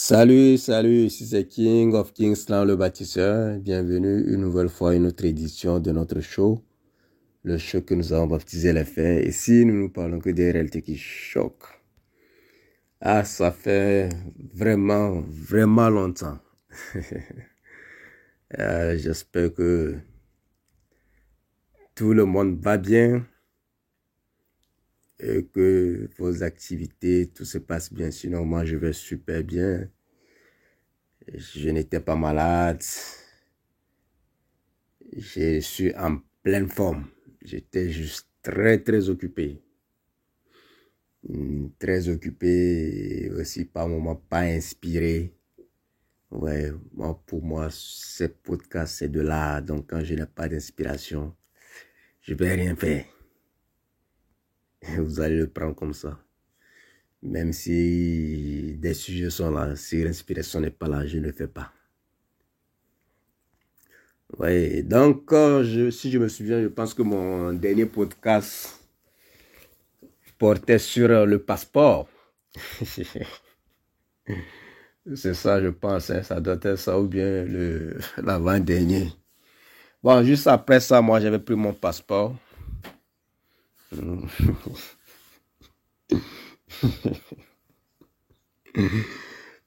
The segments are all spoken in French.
Salut, ici c'est King of Kingsland le bâtisseur. Bienvenue une nouvelle fois à une autre édition de notre show. Le show que nous avons baptisé les faits. Ici, nous ne parlons que des réalités qui choquent. Ah, ça fait vraiment longtemps. J'espère que tout le monde va bien et que vos activités, tout se passe bien. Sinon, moi, je vais super bien. Je n'étais pas malade. Je suis en pleine forme. J'étais juste très occupé. Très occupé et aussi par moments pas inspiré. Ouais, pour moi, ces podcasts, c'est de l'art. Donc, quand je n'ai pas d'inspiration, je vais rien faire. Vous allez le prendre comme ça. Même si des sujets sont là, si l'inspiration n'est pas là, je ne le fais pas. Ouais, donc, si je me souviens, je pense que mon dernier podcast portait sur le passeport. C'est ça, je pense, hein, ça doit être ça ou bien l'avant-dernier. Bon, juste après ça, moi, j'avais pris mon passeport.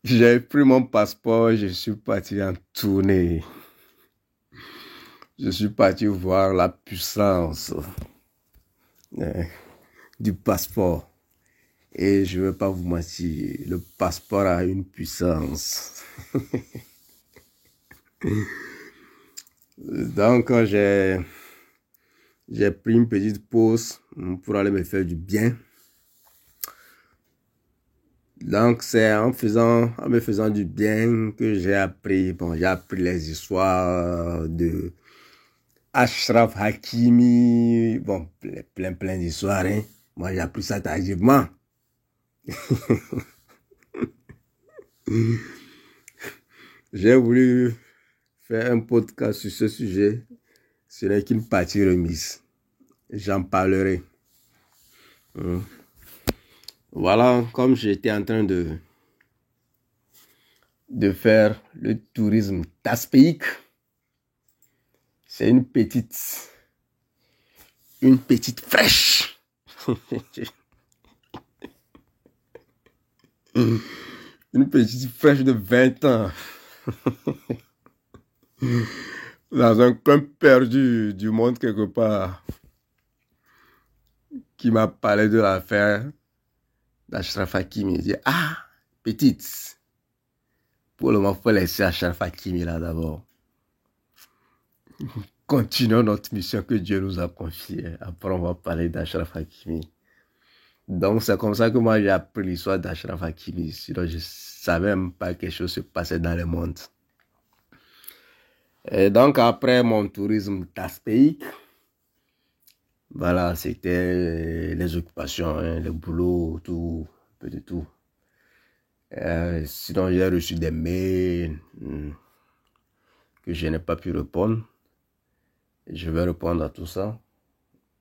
J'avais pris mon passeport, je suis parti en tournée. Je suis parti voir la puissance du passeport. Et je ne vais pas vous mentir, le passeport a une puissance. Donc, j'ai pris une petite pause pour aller me faire du bien. Donc, c'est en me faisant du bien que j'ai appris les histoires de Achraf Hakimi. Bon, plein d'histoires, hein. Moi, j'ai appris ça tardivement. J'ai voulu faire un podcast sur ce sujet. Ce n'est qu'une partie remise. J'en parlerai. Voilà, comme j'étais en train de faire le tourisme taspéique. C'est une petite fraîche. Une petite fraîche de 20 ans. Dans un coin perdu du monde quelque part. Qui m'a parlé de l'affaire d'Achraf Hakimi. Il dit, ah, petite. Pour le moment, il faut laisser Achraf Hakimi là d'abord. Continuons notre mission que Dieu nous a confiée. Après, on va parler d'Achraf Hakimi. Donc, c'est comme ça que moi, j'ai appris l'histoire d'Achraf Hakimi. Sinon, je ne savais même pas que quelque chose se passait dans le monde. Et donc, après mon tourisme taspéique, voilà, c'était les occupations, hein, le boulot, tout, un peu de tout. Sinon, j'ai reçu des mails que je n'ai pas pu répondre. Je vais répondre à tout ça.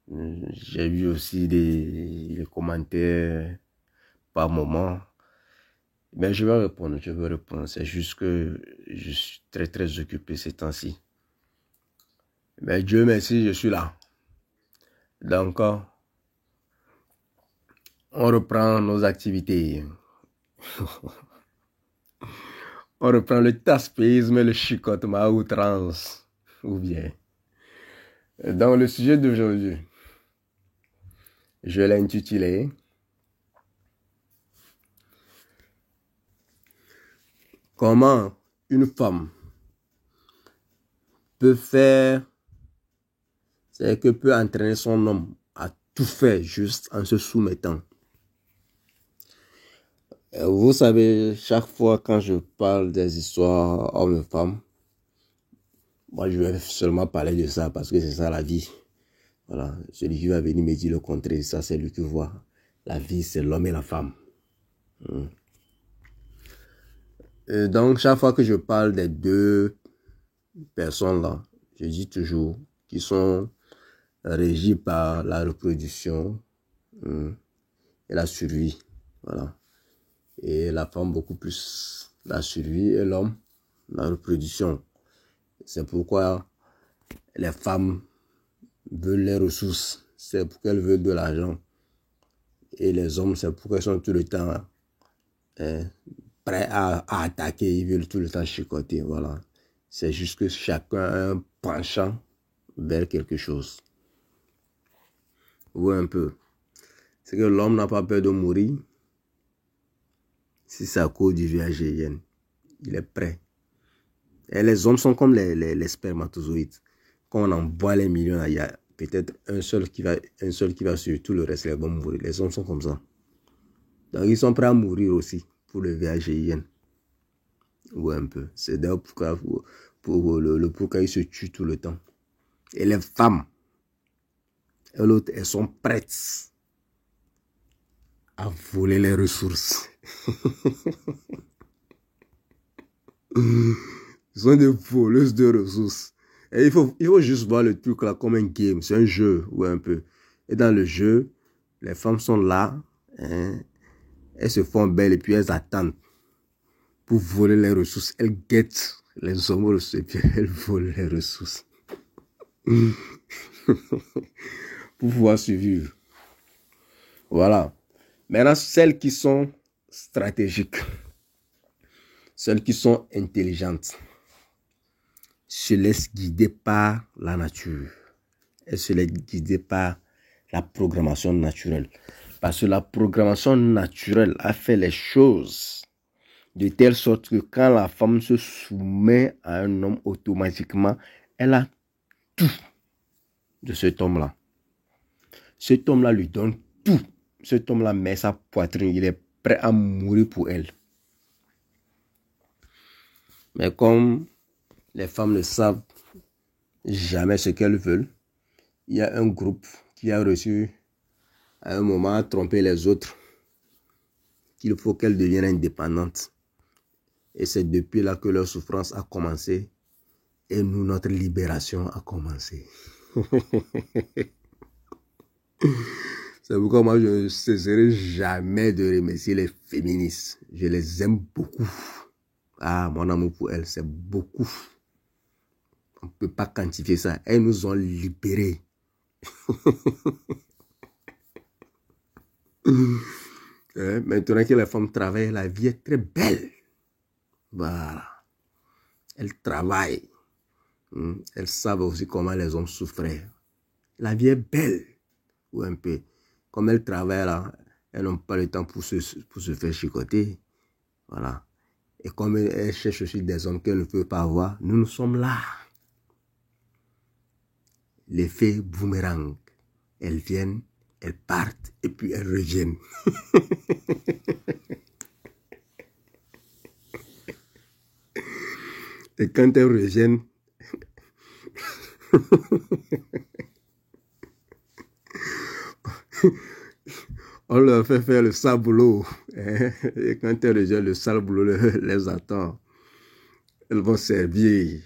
J'ai vu aussi des commentaires par moment. Mais je vais répondre. C'est juste que je suis très occupé ces temps-ci. Mais Dieu merci, je suis là. Donc, on reprend nos activités. On reprend le taspéisme et le chicotement à outrance. Ou bien. Dans le sujet d'aujourd'hui, je l'ai intitulé « Comment une femme peut entraîner son homme à tout faire juste en se soumettant ». Vous savez, chaque fois quand je parle des histoires hommes-femmes, moi je vais seulement parler de ça parce que c'est ça la vie. Voilà, celui qui va venir me dire le contraire, ça c'est lui qui voit. La vie c'est l'homme et la femme. Et donc chaque fois que je parle des deux personnes là, je dis toujours qu'ils sont régis par la reproduction et la survie. Voilà. Et la femme beaucoup plus la survie et l'homme, la reproduction. C'est pourquoi les femmes veulent les ressources, c'est pourquoi elles veulent de l'argent. Et les hommes, c'est pourquoi ils sont tout le temps prêts à attaquer, ils veulent tout le temps chicoter. Voilà. C'est juste que chacun a un penchant vers quelque chose. Oui, un peu. C'est que l'homme n'a pas peur de mourir. Si c'est à cause du VIH, il est prêt. Et les hommes sont comme les spermatozoïdes. Quand on envoie les millions, il y a peut-être un seul qui va suivre, tout le reste, ils vont mourir. Les hommes sont comme ça. Donc, ils sont prêts à mourir aussi pour le VIH. Oui, un peu. C'est d'ailleurs pourquoi, pourquoi ils se tuent tout le temps. Et les femmes, elles sont prêtes à voler les ressources. Ils sont des voleuses de ressources. Et il faut juste voir le truc là comme un game. C'est un jeu, ouais, un peu. Et dans le jeu, les femmes sont là. Hein, elles se font belles et puis elles attendent pour voler les ressources. Elles guettent les hommes et puis elles volent les ressources. Pour pouvoir survivre. Voilà. Maintenant, celles qui sont stratégiques, celles qui sont intelligentes, se laissent guider par la nature. Elles se laissent guider par la programmation naturelle. Parce que la programmation naturelle a fait les choses de telle sorte que quand la femme se soumet à un homme, automatiquement, elle a tout de cet homme-là. Cet homme-là lui donne tout. Cet homme-là met sa poitrine, il est prêt à mourir pour elle. Mais comme les femmes ne savent jamais ce qu'elles veulent, il y a un groupe qui a reçu à un moment à tromper les autres qu'il faut qu'elles deviennent indépendantes. Et c'est depuis là que leur souffrance a commencé et nous, notre libération a commencé. C'est pourquoi moi, je ne cesserai jamais de remercier les féministes. Je les aime beaucoup. Ah, mon amour pour elles, c'est beaucoup. On ne peut pas quantifier ça. Elles nous ont libérés. Maintenant que les femmes travaillent, la vie est très belle. Voilà. Elles travaillent. Elles savent aussi comment les hommes souffraient. La vie est belle. Ou un peu. Comme elles travaillent là, elles n'ont pas le temps pour se faire chicoter. Voilà. Et comme elles cherchent aussi des hommes qu'elles ne peuvent pas avoir, nous sommes là. L'effet boomerang. Elles viennent, elles partent et puis elles reviennent. Et quand elles reviennent, on leur fait faire le sale boulot. Et quand elles reviennent, le sale boulot les attend. Elles vont servir.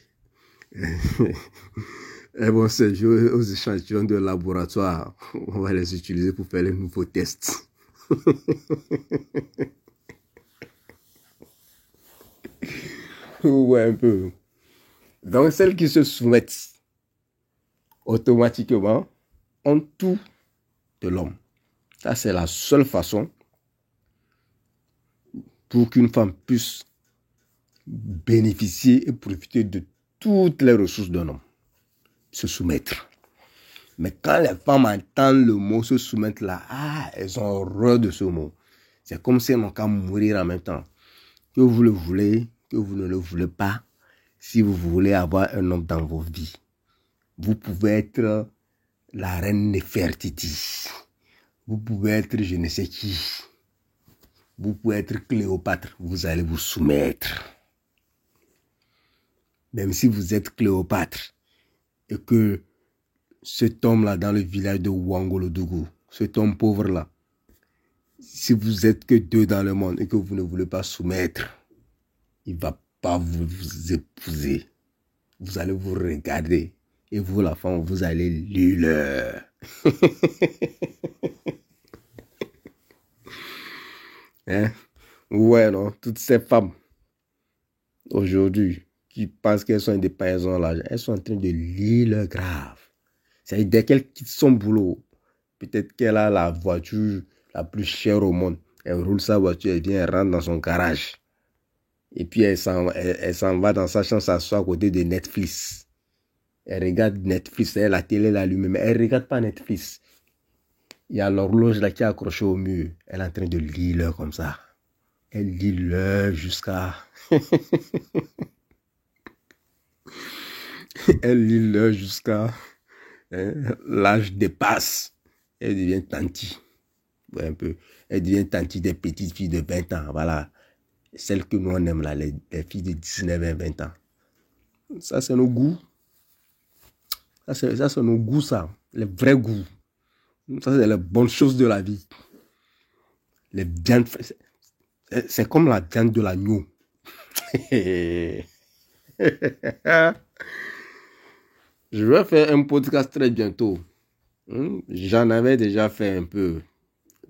Elles vont servir aux échantillons de laboratoire. On va les utiliser pour faire les nouveaux tests. Ouais, un peu. Donc, celles qui se soumettent automatiquement ont tout de l'homme. Ça, c'est la seule façon pour qu'une femme puisse bénéficier et profiter de toutes les ressources d'un homme. Se soumettre. Mais quand les femmes entendent le mot se soumettre là, elles ont horreur de ce mot. C'est comme si elles n'ont qu'à mourir en même temps. Que vous le voulez, que vous ne le voulez pas, si vous voulez avoir un homme dans vos vies, vous pouvez être la reine Nefertiti. Vous pouvez être je ne sais qui. Vous pouvez être Cléopâtre. Vous allez vous soumettre. Même si vous êtes Cléopâtre et que cet homme-là dans le village de Ouangolodougou, cet homme pauvre-là, si vous êtes que deux dans le monde et que vous ne voulez pas soumettre, il ne va pas vous épouser. Vous allez vous regarder et vous, la femme, vous allez lire. Hein? Ouais, non, toutes ces femmes aujourd'hui qui pensent qu'elles sont indépendantes à l'argent, elles sont en train de lire leur grave. C'est-à-dire, dès qu'elle quitte son boulot, peut-être qu'elle a la voiture la plus chère au monde. Elle roule sa voiture, elle vient, elle rentre dans son garage. Et puis elle s'en va dans sa chambre, s'assoit à côté de Netflix. Elle regarde Netflix, elle la télé là lui-même. Elle ne regarde pas Netflix. Il y a l'horloge là qui est accrochée au mur. Elle est en train de lire l'heure comme ça. Elle lit l'heure jusqu'à... Elle lit l'heure jusqu'à... l'âge dépasse. Elle devient tanti. Ouais, un peu. Elle devient tanti des petites filles de 20 ans. Voilà. Celles que nous on aime là, les filles de 19 et 20 ans. Ça, c'est nos goûts. Ça, c'est nos goûts, ça. Les vrais goûts. Ça, c'est les bonnes choses de la vie. Les viandes, c'est comme la viande de l'agneau. Je vais faire un podcast très bientôt. J'en avais déjà fait un peu.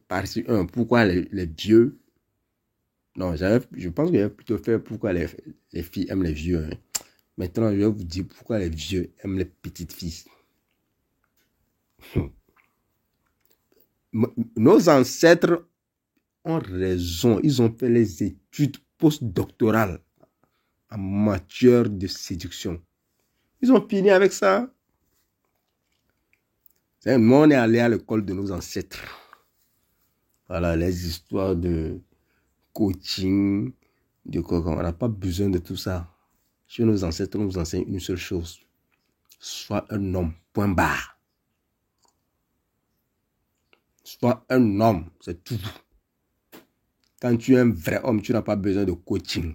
Partie 1, pourquoi les vieux... Non, je pense que j'avais plutôt fait pourquoi les filles aiment les vieux. Hein. Maintenant, je vais vous dire pourquoi les vieux aiment les petites filles. Nos ancêtres ont raison. Ils ont fait les études postdoctorales en matière de séduction. Ils ont fini avec ça. Nous, on est allé à l'école de nos ancêtres. Voilà, les histoires de coaching, de quoi. On n'a pas besoin de tout ça. Chez nos ancêtres, on nous enseigne une seule chose. Sois un homme, point barre. Sois un homme, c'est tout. Quand tu es un vrai homme, tu n'as pas besoin de coaching.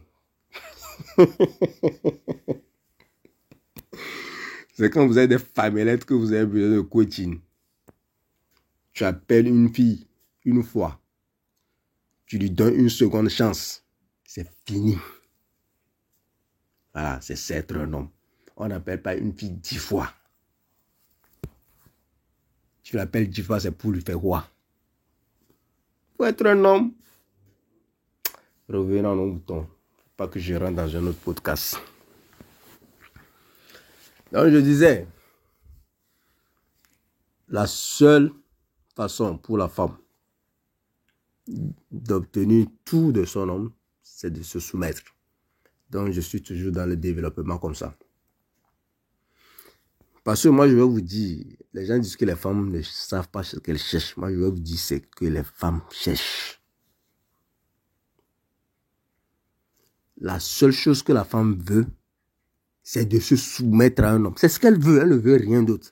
C'est quand vous êtes des famillettes que vous avez besoin de coaching. Tu appelles une fille une fois. Tu lui donnes une seconde chance. C'est fini. Voilà, c'est être un homme. On n'appelle pas une fille 10 fois. Tu l'appelles 10 fois, c'est pour lui faire quoi? Pour être un homme. Revenons à nos moutons. Pas que je rentre dans un autre podcast. Donc je disais, la seule façon pour la femme d'obtenir tout de son homme, c'est de se soumettre. Donc je suis toujours dans le développement comme ça. Parce que moi je vais vous dire, les gens disent que les femmes ne savent pas ce qu'elles cherchent. Moi je vais vous dire ce que les femmes cherchent. La seule chose que la femme veut, c'est de se soumettre à un homme. C'est ce qu'elle veut, elle ne veut rien d'autre.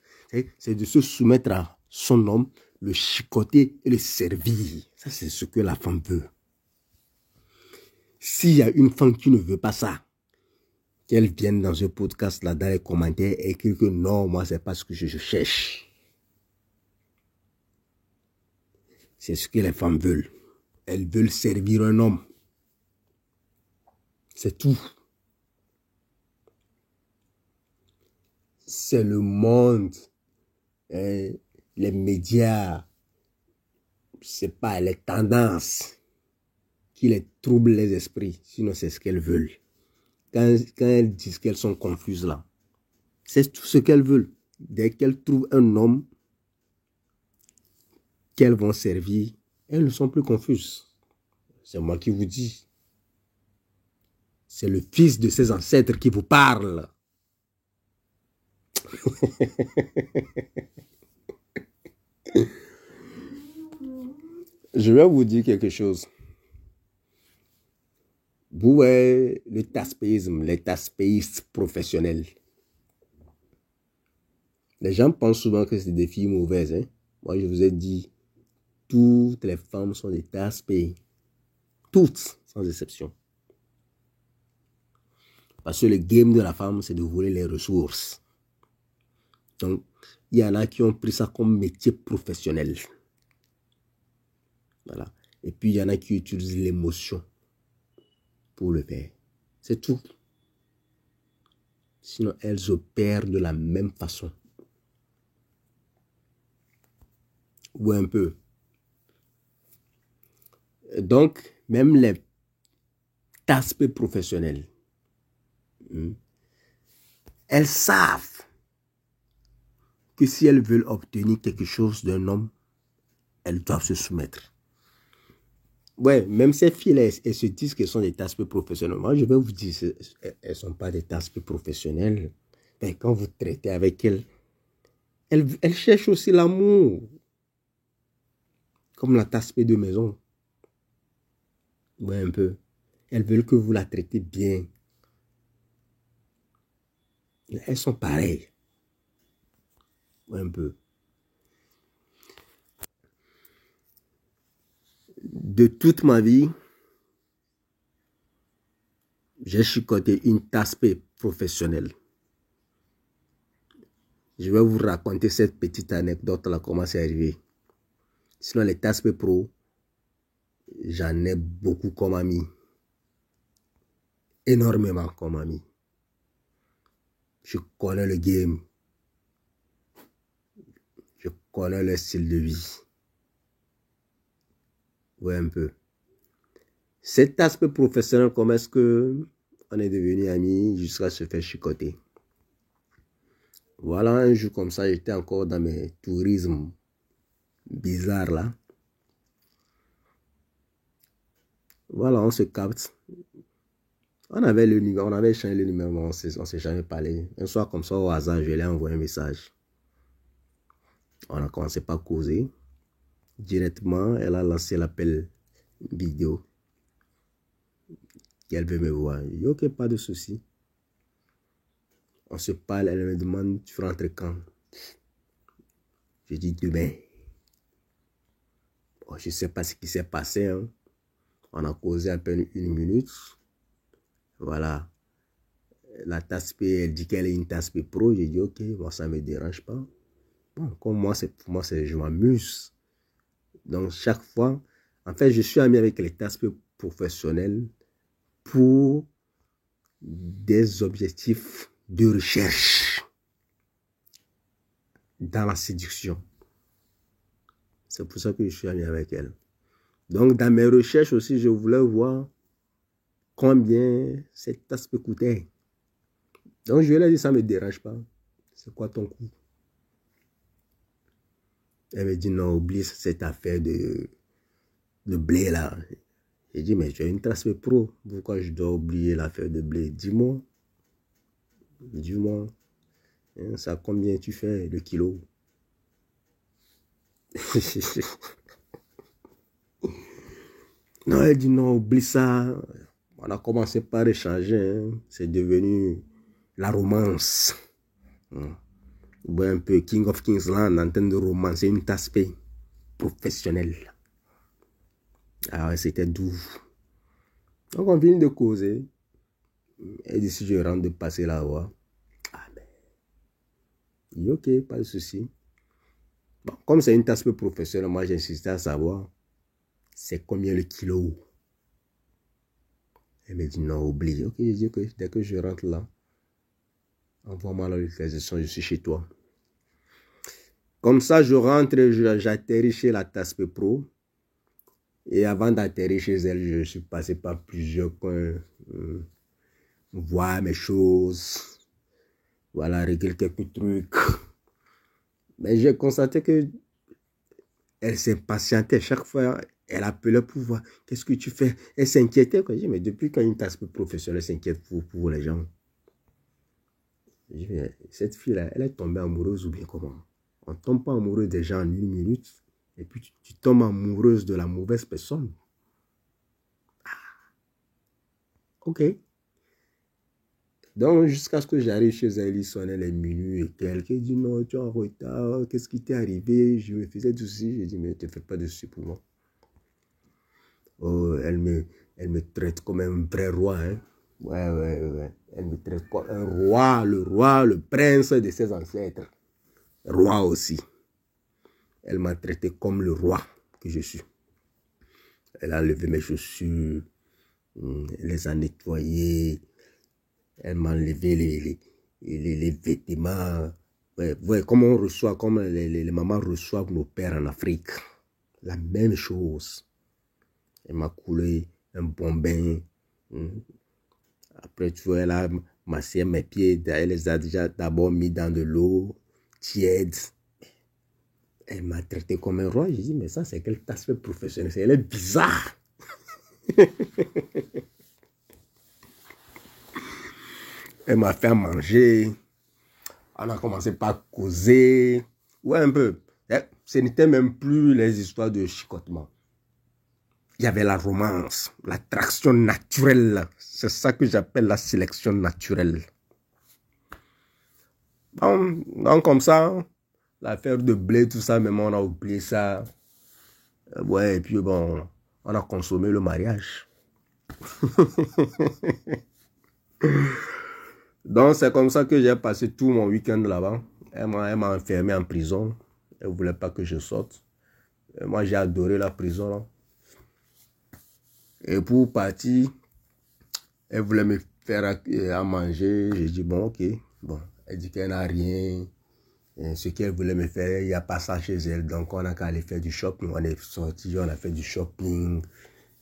C'est de se soumettre à son homme, le chicoter et le servir. Ça, c'est ce que la femme veut. S'il y a une femme qui ne veut pas ça, qu'elle vienne dans ce podcast là, dans les commentaires, et écrire que non, moi, c'est pas ce que je cherche. C'est ce que les femmes veulent. Elles veulent servir un homme. C'est tout. C'est le monde, les médias, c'est pas les tendances qui les troublent les esprits. Sinon, c'est ce qu'elles veulent. Quand elles disent qu'elles sont confuses là, c'est tout ce qu'elles veulent. Dès qu'elles trouvent un homme qu'elles vont servir, elles ne sont plus confuses. C'est moi qui vous dis. C'est le fils de ses ancêtres qui vous parle. Je vais vous dire quelque chose. Vous voyez le taspéisme, les taspéistes professionnels. Les gens pensent souvent que c'est des filles mauvaises. Hein? Moi, je vous ai dit, toutes les femmes sont des taspéis. Toutes, sans exception. Parce que le game de la femme, c'est de voler les ressources. Donc, il y en a qui ont pris ça comme métier professionnel. Voilà. Et puis, il y en a qui utilisent l'émotion pour le faire. C'est tout. Sinon, elles opèrent de la même façon. Ou un peu. Donc, même les aspects professionnels, Elles savent que si elles veulent obtenir quelque chose d'un homme, elles doivent se soumettre. Ouais, même ces filles-là, elles se disent qu'elles sont des taspes professionnelles. Moi, je vais vous dire, elles ne sont pas des taspes professionnelles. Mais quand vous traitez avec elles, elles cherchent aussi l'amour. Comme la tasse de maison. Ouais, un peu. Elles veulent que vous la traitez bien. Elles sont pareilles. Ouais, un peu. De toute ma vie, j'ai chicoté une tasse professionnelle. Je vais vous raconter cette petite anecdote-là, comment c'est arrivé. Sinon, les tasses pro, j'en ai beaucoup comme amis. Énormément comme amis. Je connais le game. Je connais le style de vie. Ouais, un peu. Cet aspect professionnel, comment est-ce que on est devenus amis jusqu'à se faire chicoter? Voilà, un jour comme ça, j'étais encore dans mes tourismes bizarres là. Voilà, on se capte. On avait le numéro, on avait échangé le numéro, on s'est jamais parlé. Un soir comme ça, au hasard, je lui ai envoyé un message. On a commencé par causer. Directement, elle a lancé l'appel vidéo. Elle veut me voir. Je dis, ok, pas de souci. On se parle, elle me demande, tu rentres quand? Je dis demain. Bon, je ne sais pas ce qui s'est passé. Hein. On a causé à peine 1 minute. Voilà. La tasse P, elle dit qu'elle est une tasse P pro. J'ai dit, ok, moi, ça ne me dérange pas. Bon, comme moi, pour moi, je m'amuse. Donc, chaque fois, en fait, je suis ami avec les tasses P professionnels pour des objectifs de recherche dans la séduction. C'est pour ça que je suis ami avec elle. Donc, dans mes recherches aussi, je voulais voir combien cette tasse peut coûter. Donc, je lui ai dit, ça ne me dérange pas. C'est quoi ton coût? Elle me dit, non, oublie cette affaire de blé là. J'ai dit, mais tu as une tasse pro. Pourquoi je dois oublier l'affaire de blé? Dis-moi. Dis-moi. Hein, ça combien tu fais le kilo? Non, elle dit, non, oublie ça. On a commencé par échanger. Hein. C'est devenu la romance. Ouais, un peu King of Kingsland en train de romancer une tasse professionnelle. Ah ouais, c'était doux. Donc on vient de causer. Elle dit si je rentre de passer la voix. Ah ben. Il dit ok, pas de souci. Bon, comme c'est une tasse professionnelle, moi j'insistais à savoir c'est combien le kilo. Elle me dit non, oublie. Ok, je dis que dès que je rentre là, envoie-moi la localisation, je suis chez toi. Comme ça, je rentre, j'atterris chez la tasse pro. Et avant d'atterrir chez elle, je suis passé par plusieurs coins, voir mes choses, voilà, régler quelques trucs. Mais j'ai constaté que elle s'impatientait chaque fois, elle appelait pour voir, qu'est-ce que tu fais? Elle s'inquiétait, quoi. Je dis, mais depuis quand une tasse professionnelle s'inquiète pour les gens? Je dis, mais cette fille-là, elle est tombée amoureuse ou bien comment? On ne tombe pas amoureux des gens en 1 minute, et puis tu tombes amoureuse de la mauvaise personne. Ok. Donc, jusqu'à ce que j'arrive chez elle, il sonnait les minuit et quelqu'un dit non, tu es en retard, qu'est-ce qui t'est arrivé? Je me faisais du souci. J'ai dit, mais ne te fais pas de souci pour moi. Oh, elle me traite comme un vrai roi. Hein? Ouais. Elle me traite comme un roi, le prince de ses ancêtres. Roi aussi. Elle m'a traité comme le roi que je suis. Elle a enlevé mes chaussures, elle les a nettoyées. Elle m'a enlevé les vêtements. Ouais, comme on reçoit, comme les mamans reçoivent nos pères en Afrique. La même chose. Elle m'a coulé un bon bain. Après, tu vois, elle a massé mes pieds. Elle les a déjà d'abord mis dans de l'eau tiède. Elle m'a traité comme un roi. J'ai dit, mais ça, c'est quel aspect professionnel? Elle est bizarre. Elle m'a fait manger. On a commencé par causer. Ouais, un peu. Ce n'était même plus les histoires de chicotement. Il y avait la romance, l'attraction naturelle. C'est ça que j'appelle la sélection naturelle. Bon, donc comme ça, l'affaire de blé, tout ça, même on a oublié ça. Ouais, et puis bon, on a consommé le mariage. Donc c'est comme ça que j'ai passé tout mon week-end là-bas. Elle m'a enfermé en prison. Elle ne voulait pas que je sorte. Et moi, j'ai adoré la prison là. Et pour partir, elle voulait me faire à manger. J'ai dit, bon, ok. Bon, elle dit qu'elle n'a rien. Et ce qu'elle voulait me faire, il n'y a pas ça chez elle. Donc, on a qu'à aller faire du shopping. On est sorti, on a fait du shopping.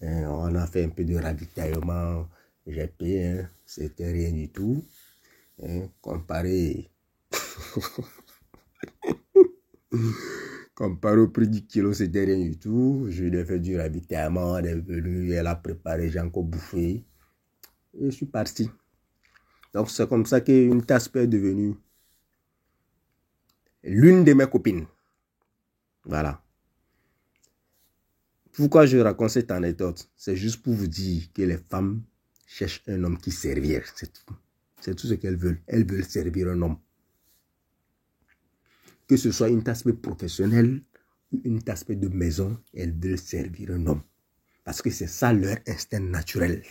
On a fait un peu de ravitaillement. J'ai payé. Hein. C'était rien du tout. Comparé... Comparé au prix du kilo, c'était rien du tout. Je lui ai fait du ravitaillement, elle est venue, elle a préparé, j'ai encore bouffé. Et je suis parti. Donc c'est comme ça qu'une tasse est devenue l'une de mes copines. Voilà. Pourquoi je raconte cette anecdote? C'est juste pour vous dire que les femmes cherchent un homme qui servir. C'est tout. C'est tout ce qu'elles veulent. Elles veulent servir un homme. Que ce soit une aspect professionnel ou une aspect de maison, elles veulent servir un homme. Parce que c'est ça leur instinct naturel.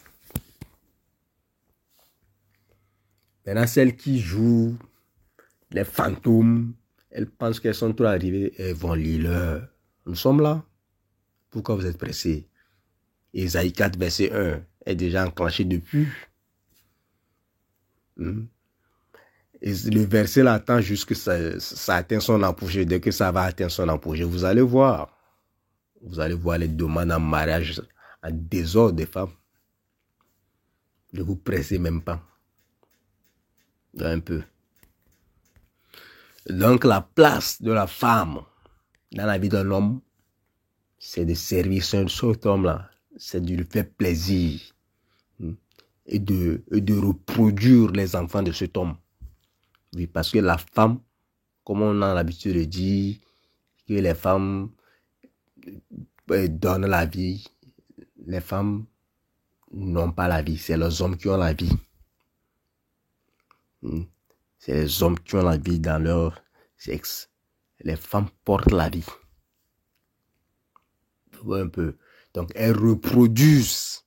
Maintenant, celles qui jouent les fantômes, elles pensent qu'elles sont trop arrivées et vont lire leur. Nous sommes là. Pourquoi vous êtes pressés? Ésaïe 4, verset 1 est déjà enclenché depuis. Et le verset là attend juste que ça atteigne son apogée. Dès que ça va atteindre son apogée, vous allez voir. Vous allez voir les demandes en mariage en désordre des femmes. Ne vous pressez même pas. Un peu. Donc la place de la femme dans la vie d'un homme, c'est de servir cet homme-là. C'est de lui faire plaisir. Et de reproduire les enfants de cet homme. Oui, parce que la femme, comme on a l'habitude de dire, que les femmes donnent la vie, les femmes n'ont pas la vie, c'est les hommes qui ont la vie. C'est les hommes qui ont la vie dans leur sexe. Les femmes portent la vie. Un peu. Donc, elles reproduisent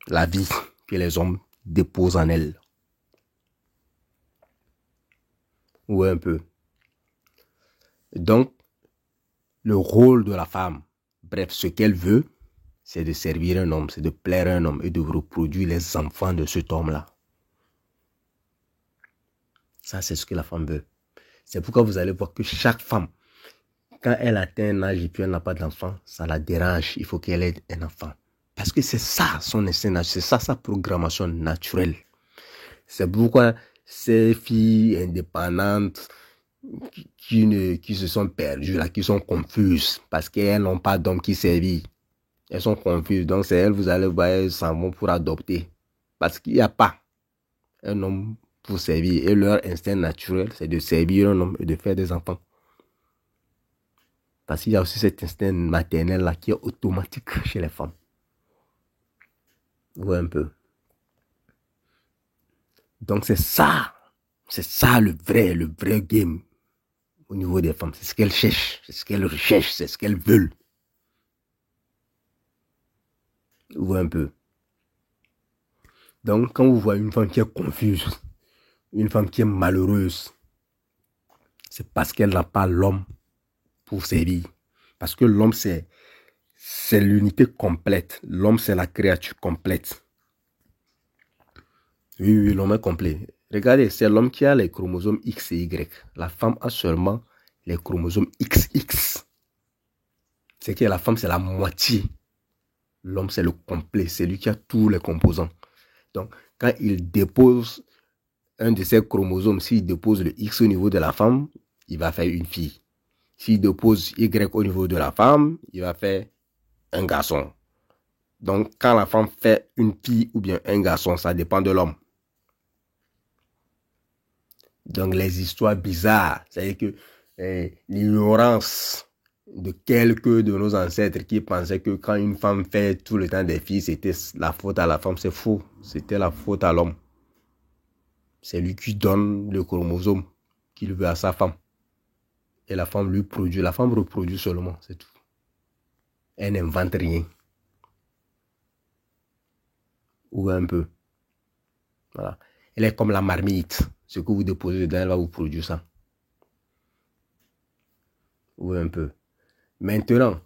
la vie que les hommes déposent en elles. Ou un peu. Donc, le rôle de la femme, bref, ce qu'elle veut, c'est de servir un homme, c'est de plaire à un homme et de reproduire les enfants de cet homme-là. Ça, c'est ce que la femme veut. C'est pourquoi vous allez voir que chaque femme, quand elle atteint un âge et puis elle n'a pas d'enfant, ça la dérange. Il faut qu'elle ait un enfant. Parce que c'est ça son instinct naturel, c'est ça sa programmation naturelle. C'est pourquoi ces filles indépendantes qui se sont perdues, là, qui sont confuses, parce qu'elles n'ont pas d'homme qui servit. Elles sont confuses. Donc c'est elles, vous allez voir, elles s'en vont pour adopter. Parce qu'il n'y a pas un homme pour servir. Et leur instinct naturel, c'est de servir un homme et de faire des enfants. Parce qu'il y a aussi cet instinct maternel là qui est automatique chez les femmes. Ouais, un peu. Donc c'est ça le vrai game au niveau des femmes. C'est ce qu'elles cherchent, c'est ce qu'elles recherchent, c'est ce qu'elles veulent. Ouais, un peu. Donc quand vous voyez une femme qui est confuse, une femme qui est malheureuse, c'est parce qu'elle n'a pas l'homme pour servir. Parce que l'homme, c'est l'unité complète. L'homme, c'est la créature complète. Oui, l'homme est complet. Regardez, c'est l'homme qui a les chromosomes X et Y. La femme a seulement les chromosomes XX. C'est que la femme, c'est la moitié. L'homme, c'est le complet. C'est lui qui a tous les composants. Donc, quand il dépose un de ses chromosomes, s'il dépose le X au niveau de la femme, il va faire une fille. S'il dépose Y au niveau de la femme, il va faire un garçon. Donc, quand la femme fait une fille ou bien un garçon, ça dépend de l'homme. Donc, les histoires bizarres, c'est-à-dire que l'ignorance de quelques de nos ancêtres qui pensaient que quand une femme fait tout le temps des filles, c'était la faute à la femme, c'est faux. C'était la faute à l'homme. C'est lui qui donne le chromosome qu'il veut à sa femme. Et la femme lui produit. La femme reproduit seulement, c'est tout. Elle n'invente rien. Ou un peu. Voilà. Elle est comme la marmite. Ce que vous déposez dedans, elle va vous produire ça. Ou un peu. Maintenant,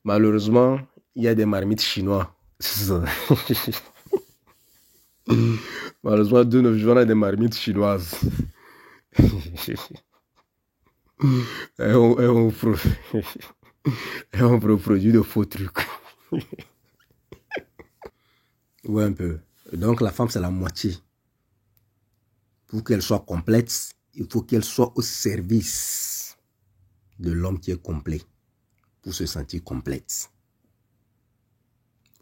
malheureusement, il y a des marmites chinois. Malheureusement, de nos jours, on a des marmites chinoises. Et on produit de faux trucs. Ouais, un peu. Donc, la femme, c'est la moitié. Pour qu'elle soit complète, il faut qu'elle soit au service de l'homme qui est complet. Pour se sentir complète.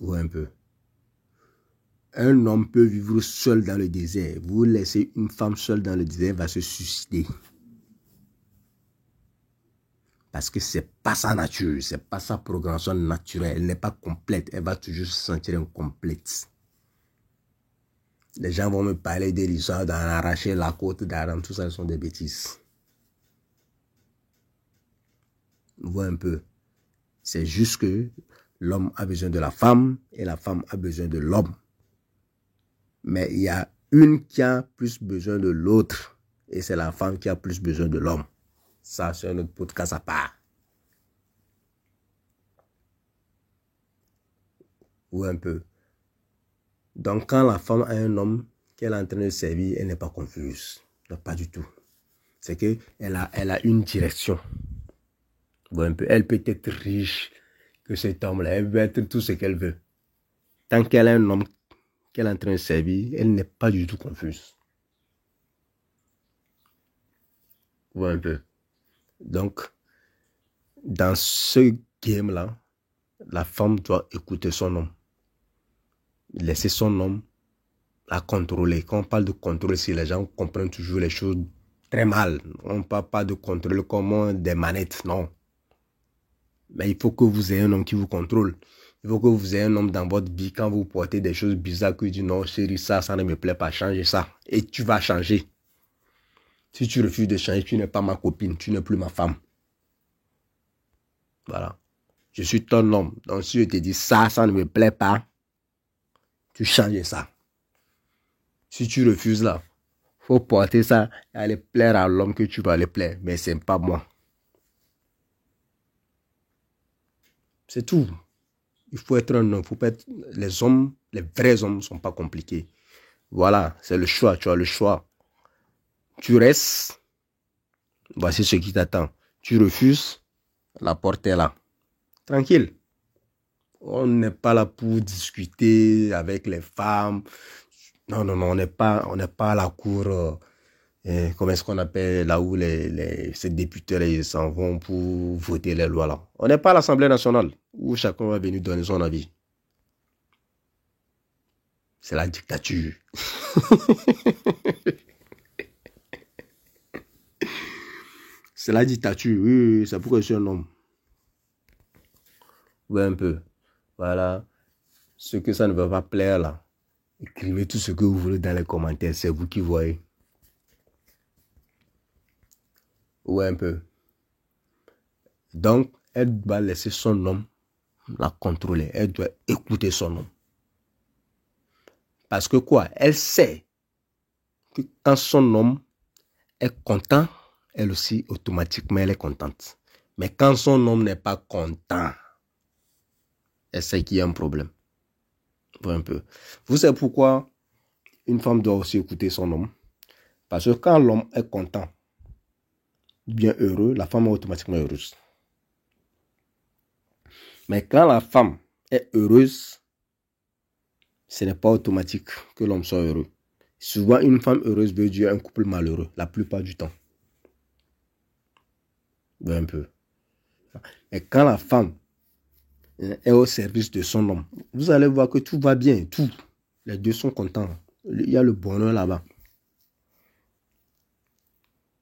Ouais, un peu. Un homme peut vivre seul dans le désert. Vous laissez une femme seule dans le désert, elle va se suicider. Parce que c'est pas sa nature, c'est pas sa programmation naturelle. Elle n'est pas complète, elle va toujours se sentir incomplète. Les gens vont me parler de l'histoire d'en arracher la côte d'Adam, tout ça, ce sont des bêtises. Vous voyez un peu. C'est juste que l'homme a besoin de la femme et la femme a besoin de l'homme. Mais il y a une qui a plus besoin de l'autre et c'est la femme qui a plus besoin de l'homme. Ça, c'est un autre podcast à part. Ou un peu. Donc, quand la femme a un homme qu'elle est en train de servir, elle n'est pas confuse. Non, pas du tout. C'est qu'elle a une direction. Ou un peu. Elle peut être riche que cet homme-là. Elle veut être tout ce qu'elle veut. Tant qu'elle a un homme qu'elle est en train de servir, elle n'est pas du tout confuse. Ou un peu. Donc, dans ce game-là, la femme doit écouter son homme. Laisser son homme la contrôler. Quand on parle de contrôle, si les gens comprennent toujours les choses très mal. On ne parle pas de contrôle comme des manettes, non. Mais il faut que vous ayez un homme qui vous contrôle. Il faut que vous ayez un homme dans votre vie quand vous portez des choses bizarres que vous dites non, chérie, ça ne me plaît pas, changez ça. Et tu vas changer. Si tu refuses de changer, tu n'es pas ma copine, tu n'es plus ma femme. Voilà. Je suis ton homme. Donc si je te dis ça ne me plaît pas, tu changes ça. Si tu refuses là, faut porter ça et aller plaire à l'homme que tu vas aller plaire. Mais c'est pas moi. C'est tout. Il faut être un homme. Faut pas être... Les hommes, les vrais hommes ne sont pas compliqués. Voilà, c'est le choix. Tu as le choix. Tu restes. Voici ce qui t'attend. Tu refuses. La porte est là. Tranquille. On n'est pas là pour discuter avec les femmes. Non, on n'est pas à la cour. Comment est-ce qu'on appelle là où ces députés s'en vont pour voter les lois là. On n'est pas à l'Assemblée nationale où chacun va venir donner son avis. C'est la dictature. C'est la dictature, oui, c'est pourquoi je suis un homme. Oui, un peu. Voilà. Ce que ça ne va pas plaire là, écrivez tout ce que vous voulez dans les commentaires, c'est vous qui voyez. Oui, un peu. Donc, elle doit laisser son homme la contrôler. Elle doit écouter son homme. Parce que quoi? Elle sait que quand son homme est content, elle aussi, automatiquement, elle est contente. Mais quand son homme n'est pas content, elle sait qu'il y a un problème. Un peu. Vous savez pourquoi une femme doit aussi écouter son homme? Parce que quand l'homme est content, bien heureux, la femme est automatiquement heureuse. Mais quand la femme est heureuse, Ce n'est pas automatique que l'homme soit heureux. Souvent, une femme heureuse veut dire un couple malheureux, la plupart du temps. Un peu. Et quand la femme est au service de son homme, vous allez voir que tout va bien, tout. Les deux sont contents. Il y a le bonheur là-bas.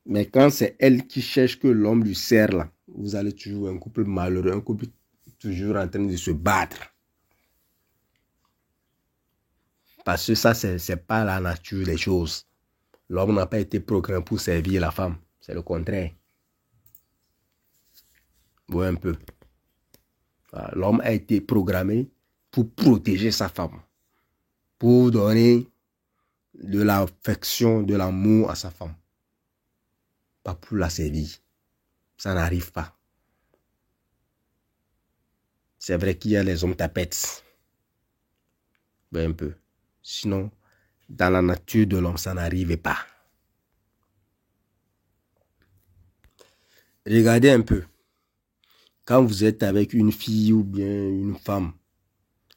Mais quand c'est elle qui cherche que l'homme lui sert là, vous allez toujours un couple malheureux, un couple toujours en train de se battre. Parce que ça, c'est pas la nature des choses. L'homme n'a pas été programmé pour servir la femme. C'est le contraire. Vous voyez un peu. L'homme a été programmé pour protéger sa femme. Pour donner de l'affection, de l'amour à sa femme. Pas pour la servir. Ça n'arrive pas. C'est vrai qu'il y a les hommes tapettes. Vous voyez un peu. Sinon, dans la nature de l'homme, ça n'arrivait pas. Regardez un peu. Quand vous êtes avec une fille ou bien une femme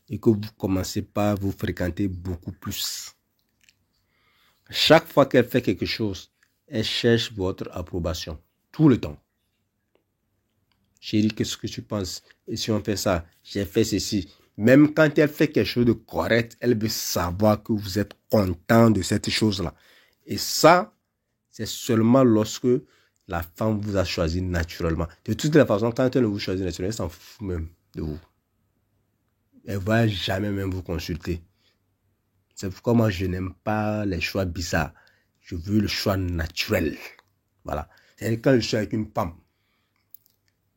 et que vous commencez pas à vous fréquenter beaucoup plus, chaque fois qu'elle fait quelque chose, elle cherche votre approbation. Tout le temps. Chérie, qu'est-ce que tu penses? Et si on fait ça, j'ai fait ceci. Même quand elle fait quelque chose de correct, elle veut savoir que vous êtes content de cette chose-là. Et ça, c'est seulement lorsque la femme vous a choisi naturellement. De toute la façon, quand elle vous choisit naturellement, elle s'en fout même de vous. Elle ne va jamais même vous consulter. C'est pourquoi moi, je n'aime pas les choix bizarres. Je veux le choix naturel. Voilà. C'est-à-dire quand je suis avec une femme,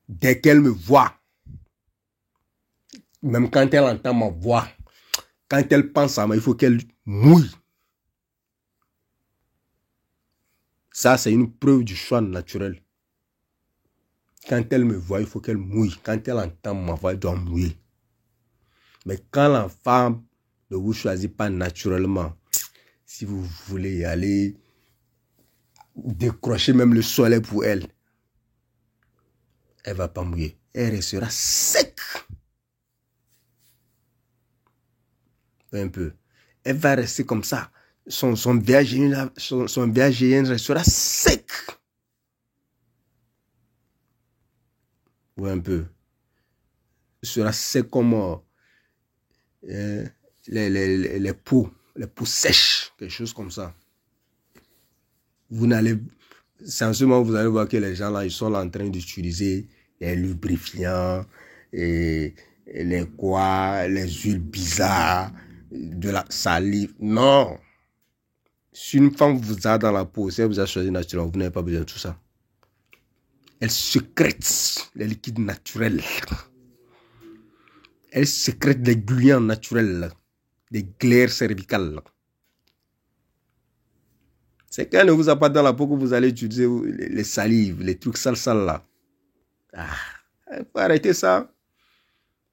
dès qu'elle me voit, même quand elle entend ma voix, quand elle pense à moi, il faut qu'elle mouille. Ça, c'est une preuve du choix naturel. Quand elle me voit, il faut qu'elle mouille. Quand elle entend ma voix, elle doit mouiller. Mais quand la femme ne vous choisit pas naturellement, si vous voulez y aller, décrocher même le soleil pour elle, elle ne va pas mouiller. Elle restera sec. Un peu. Elle va rester comme ça. Son VAGN restera sec. Ouais, un peu. Il sera sec comme les peaux sèches, quelque chose comme ça. Vous n'allez, c'est en ce moment vous allez voir que les gens là, ils sont là en train d'utiliser les lubrifiants et les huiles bizarres, de la salive. Non. Si une femme vous a dans la peau, si elle vous a choisi naturellement, vous n'avez pas besoin de tout ça. Elle sécrète les liquides naturels. Elle sécrète des gluants naturels, des glaires cervicales. C'est qu'elle ne vous a pas dans la peau que vous allez utiliser les salives, les trucs sales là. Ah, il faut arrêter ça.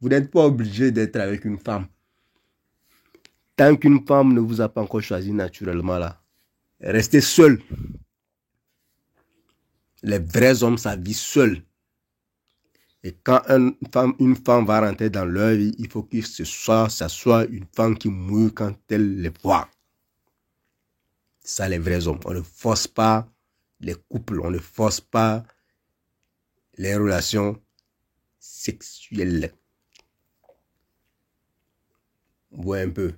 Vous n'êtes pas obligé d'être avec une femme. Tant qu'une femme ne vous a pas encore choisi naturellement là, restez seul. Les vrais hommes, ça vit seul. Et quand une femme va rentrer dans leur vie, il faut que ça soit une femme qui mouille quand elle les voit. Ça, les vrais hommes. On ne force pas les couples, on ne force pas les relations sexuelles. Vous voyez un peu.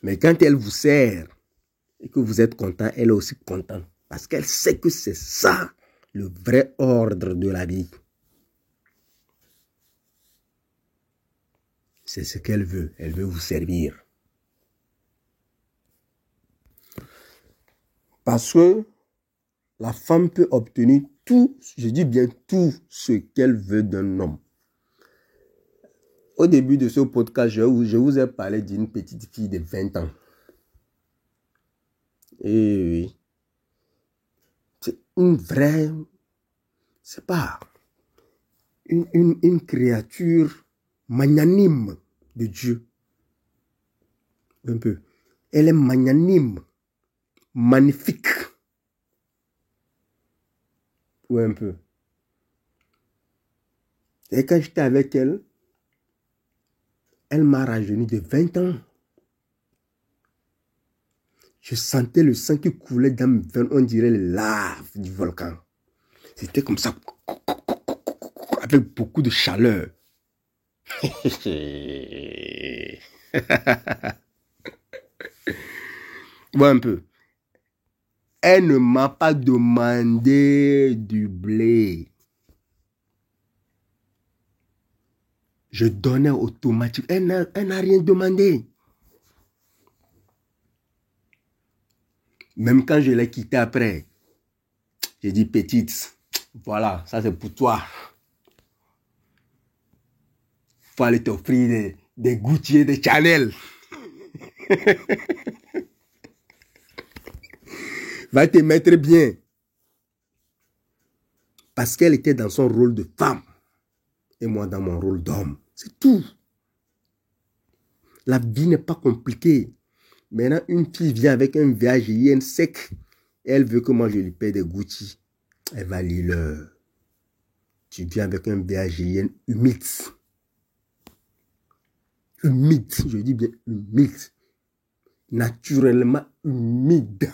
Mais quand elle vous sert et que vous êtes content, elle est aussi contente. Parce qu'elle sait que c'est ça, le vrai ordre de la vie. C'est ce qu'elle veut. Elle veut vous servir. Parce que la femme peut obtenir tout, je dis bien tout ce qu'elle veut d'un homme. Au début de ce podcast, je vous ai parlé d'une petite fille de 20 ans. Et oui. C'est une vraie, c'est pas, une créature magnanime de Dieu. Un peu. Elle est magnanime, magnifique. Ouais, un peu. Et quand j'étais avec elle, Elle m'a rajeuni de 20 ans. Je sentais le sang qui coulait dans mes veines, on dirait les laves du volcan. C'était comme ça, avec beaucoup de chaleur. Vois un peu. Elle ne m'a pas demandé du blé. Je donnais automatique. Elle n'a rien demandé. Même quand je l'ai quittée après, j'ai dit, petite, voilà, ça c'est pour toi. Faut aller t'offrir des gouttières de Chanel. Va te mettre bien. Parce qu'elle était dans son rôle de femme. Et moi dans mon rôle d'homme. C'est tout. La vie n'est pas compliquée. Maintenant, une fille vient avec un VAGIN sec. Elle veut que moi je lui paie des Gucci. Elle va lire. Tu viens avec un VAGIN humide. Humide. Je dis bien humide. Naturellement humide.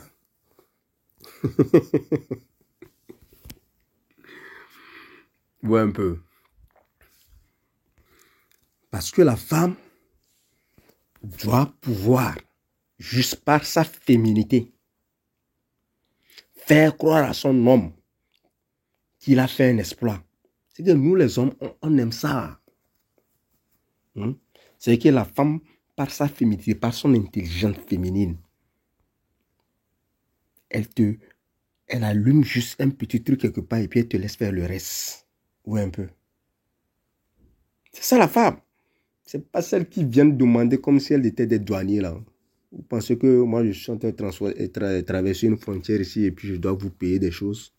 Vois un peu. Parce que la femme doit pouvoir, juste par sa féminité, faire croire à son homme qu'il a fait un exploit. C'est que nous les hommes, on aime ça. C'est que la femme, par sa féminité, par son intelligence féminine, elle allume juste un petit truc quelque part et puis elle te laisse faire le reste. Ouais, un peu. C'est ça la femme. C'est pas celle qui vient demander comme si elle était des douaniers là. Vous pensez que moi je suis en train de traverser une frontière ici et puis je dois vous payer des choses?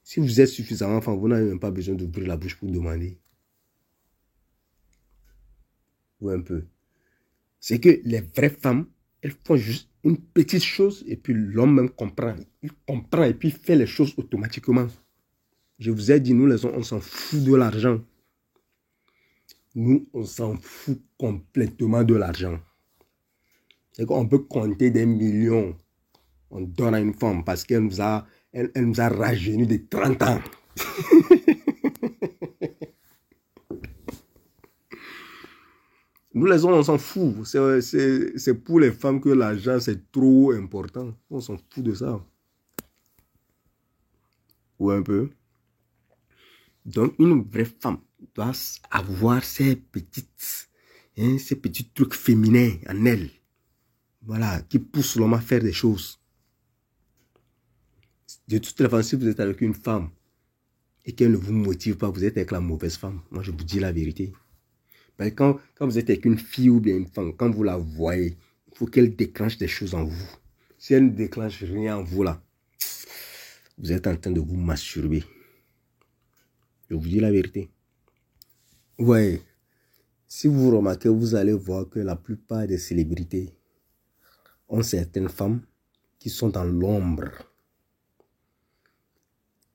Si vous êtes suffisamment femme, vous n'avez même pas besoin d'ouvrir la bouche pour demander. Ouais, un peu. C'est que les vraies femmes, elles font juste une petite chose et puis l'homme même comprend. Il comprend et puis il fait les choses automatiquement. Je vous ai dit, nous les hommes, on s'en fout de l'argent. Nous, on s'en fout complètement de l'argent. C'est qu'on peut compter des millions. On donne à une femme parce qu'elle nous a rajeuni de 30 ans. Nous les hommes, on s'en fout. C'est pour les femmes que l'argent, c'est trop important. On s'en fout de ça. Ou un peu. Donc, une vraie femme doit avoir ces petits trucs féminins en elle. Voilà, qui poussent l'homme à faire des choses. De toute façon, si vous êtes avec une femme et qu'elle ne vous motive pas, vous êtes avec la mauvaise femme. Moi, je vous dis la vérité. Mais quand vous êtes avec une fille ou bien une femme, quand vous la voyez, il faut qu'elle déclenche des choses en vous. Si elle ne déclenche rien en vous, là, vous êtes en train de vous masturber. Je vous dis la vérité. Ouais. Si vous remarquez, vous allez voir que la plupart des célébrités ont certaines femmes qui sont dans l'ombre.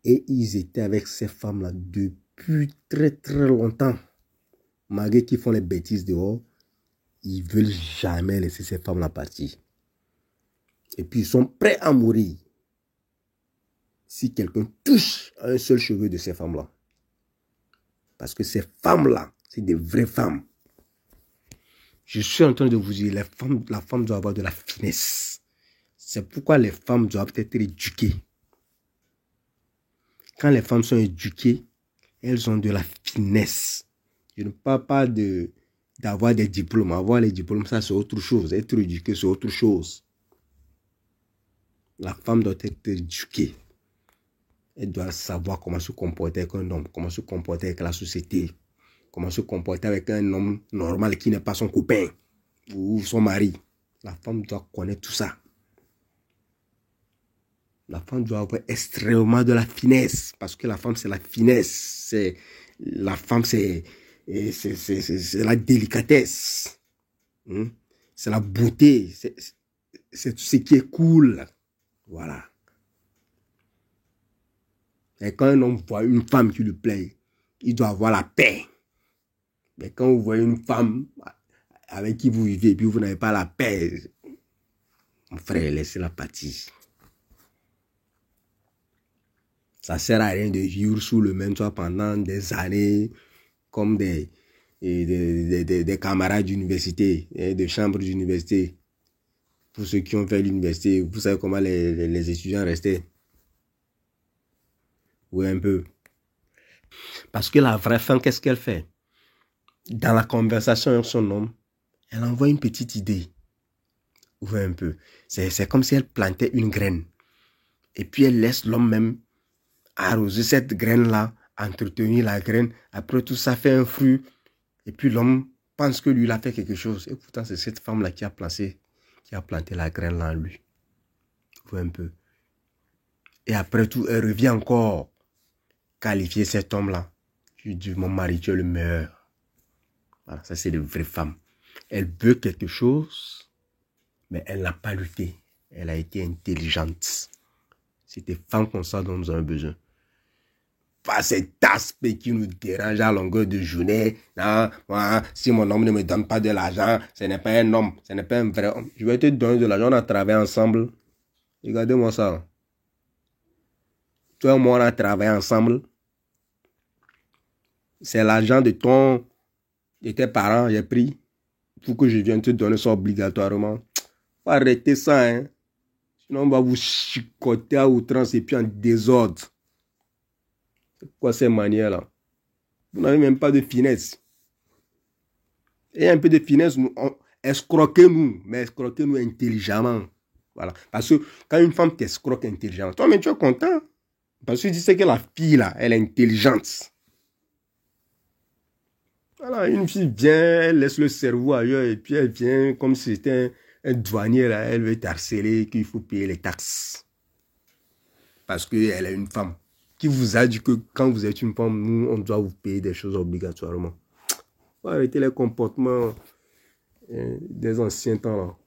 Et ils étaient avec ces femmes-là depuis très très longtemps. Malgré qu'ils font les bêtises dehors, ils ne veulent jamais laisser ces femmes-là partir. Et puis ils sont prêts à mourir si quelqu'un touche un seul cheveu de ces femmes-là. Parce que ces femmes-là, c'est des vraies femmes. Je suis en train de vous dire, la femme doit avoir de la finesse. C'est pourquoi les femmes doivent être éduquées. Quand les femmes sont éduquées, elles ont de la finesse. Je ne parle pas d'avoir des diplômes. Avoir les diplômes, ça c'est autre chose. Être éduqué, c'est autre chose. La femme doit être éduquée. Elle doit savoir comment se comporter avec un homme, comment se comporter avec la société, comment se comporter avec un homme normal qui n'est pas son copain ou son mari. La femme doit connaître tout ça. La femme doit avoir extrêmement de la finesse, parce que la femme, c'est la finesse. La femme, c'est la délicatesse. C'est la beauté. C'est tout ce qui est cool. Voilà. Et quand un homme voit une femme qui lui plaît, il doit avoir la paix. Mais quand vous voyez une femme avec qui vous vivez et puis vous n'avez pas la paix, mon frère, laissez-la partir. Ça ne sert à rien de vivre sous le même toit pendant des années comme des camarades d'université, de chambre d'université. Pour ceux qui ont fait l'université, vous savez comment les étudiants restaient. Oui, un peu. Parce que la vraie femme, qu'est-ce qu'elle fait? Dans la conversation avec son homme, elle envoie une petite idée. Oui, un peu. C'est comme si elle plantait une graine. Et puis elle laisse l'homme même arroser cette graine-là, entretenir la graine. Après tout ça fait un fruit. Et puis l'homme pense que lui, il a fait quelque chose. Et pourtant, c'est cette femme-là qui a planté la graine là en lui. Oui, un peu. Et après tout, elle revient encore qualifier cet homme-là. Je lui dis, mon mari, tu es le meilleur. Voilà, ça c'est de vraies femmes. Elle veut quelque chose, mais elle n'a pas lutté. Elle a été intelligente. C'est des femmes comme ça dont nous avons besoin. Pas cet aspect qui nous dérange à longueur de journée. Non, moi, si mon homme ne me donne pas de l'argent, ce n'est pas un homme, ce n'est pas un vrai homme. Je vais te donner de l'argent, on a travaillé ensemble. Regardez-moi ça. Toi et moi, on a travaillé ensemble. C'est l'argent de tes parents, j'ai pris. Pour que je vienne te donner ça obligatoirement. Faut arrêter ça, hein. Sinon, on va vous chicoter à outrance et puis en désordre. C'est quoi ces manières-là? Vous n'avez même pas de finesse. Et un peu de finesse, escroquez-nous, mais escroquez-nous intelligemment. Voilà. Parce que quand une femme t'escroque intelligemment, toi, mais tu es content. Parce que tu sais que la fille, là, elle est intelligente. Voilà, une fille vient, elle laisse le cerveau ailleurs et puis elle vient comme si c'était un douanier, là, elle veut t'harceler, qu'il faut payer les taxes. Parce qu'elle est une femme. Qui vous a dit que quand vous êtes une femme, nous, on doit vous payer des choses obligatoirement. Faut arrêter les comportements des anciens temps, là.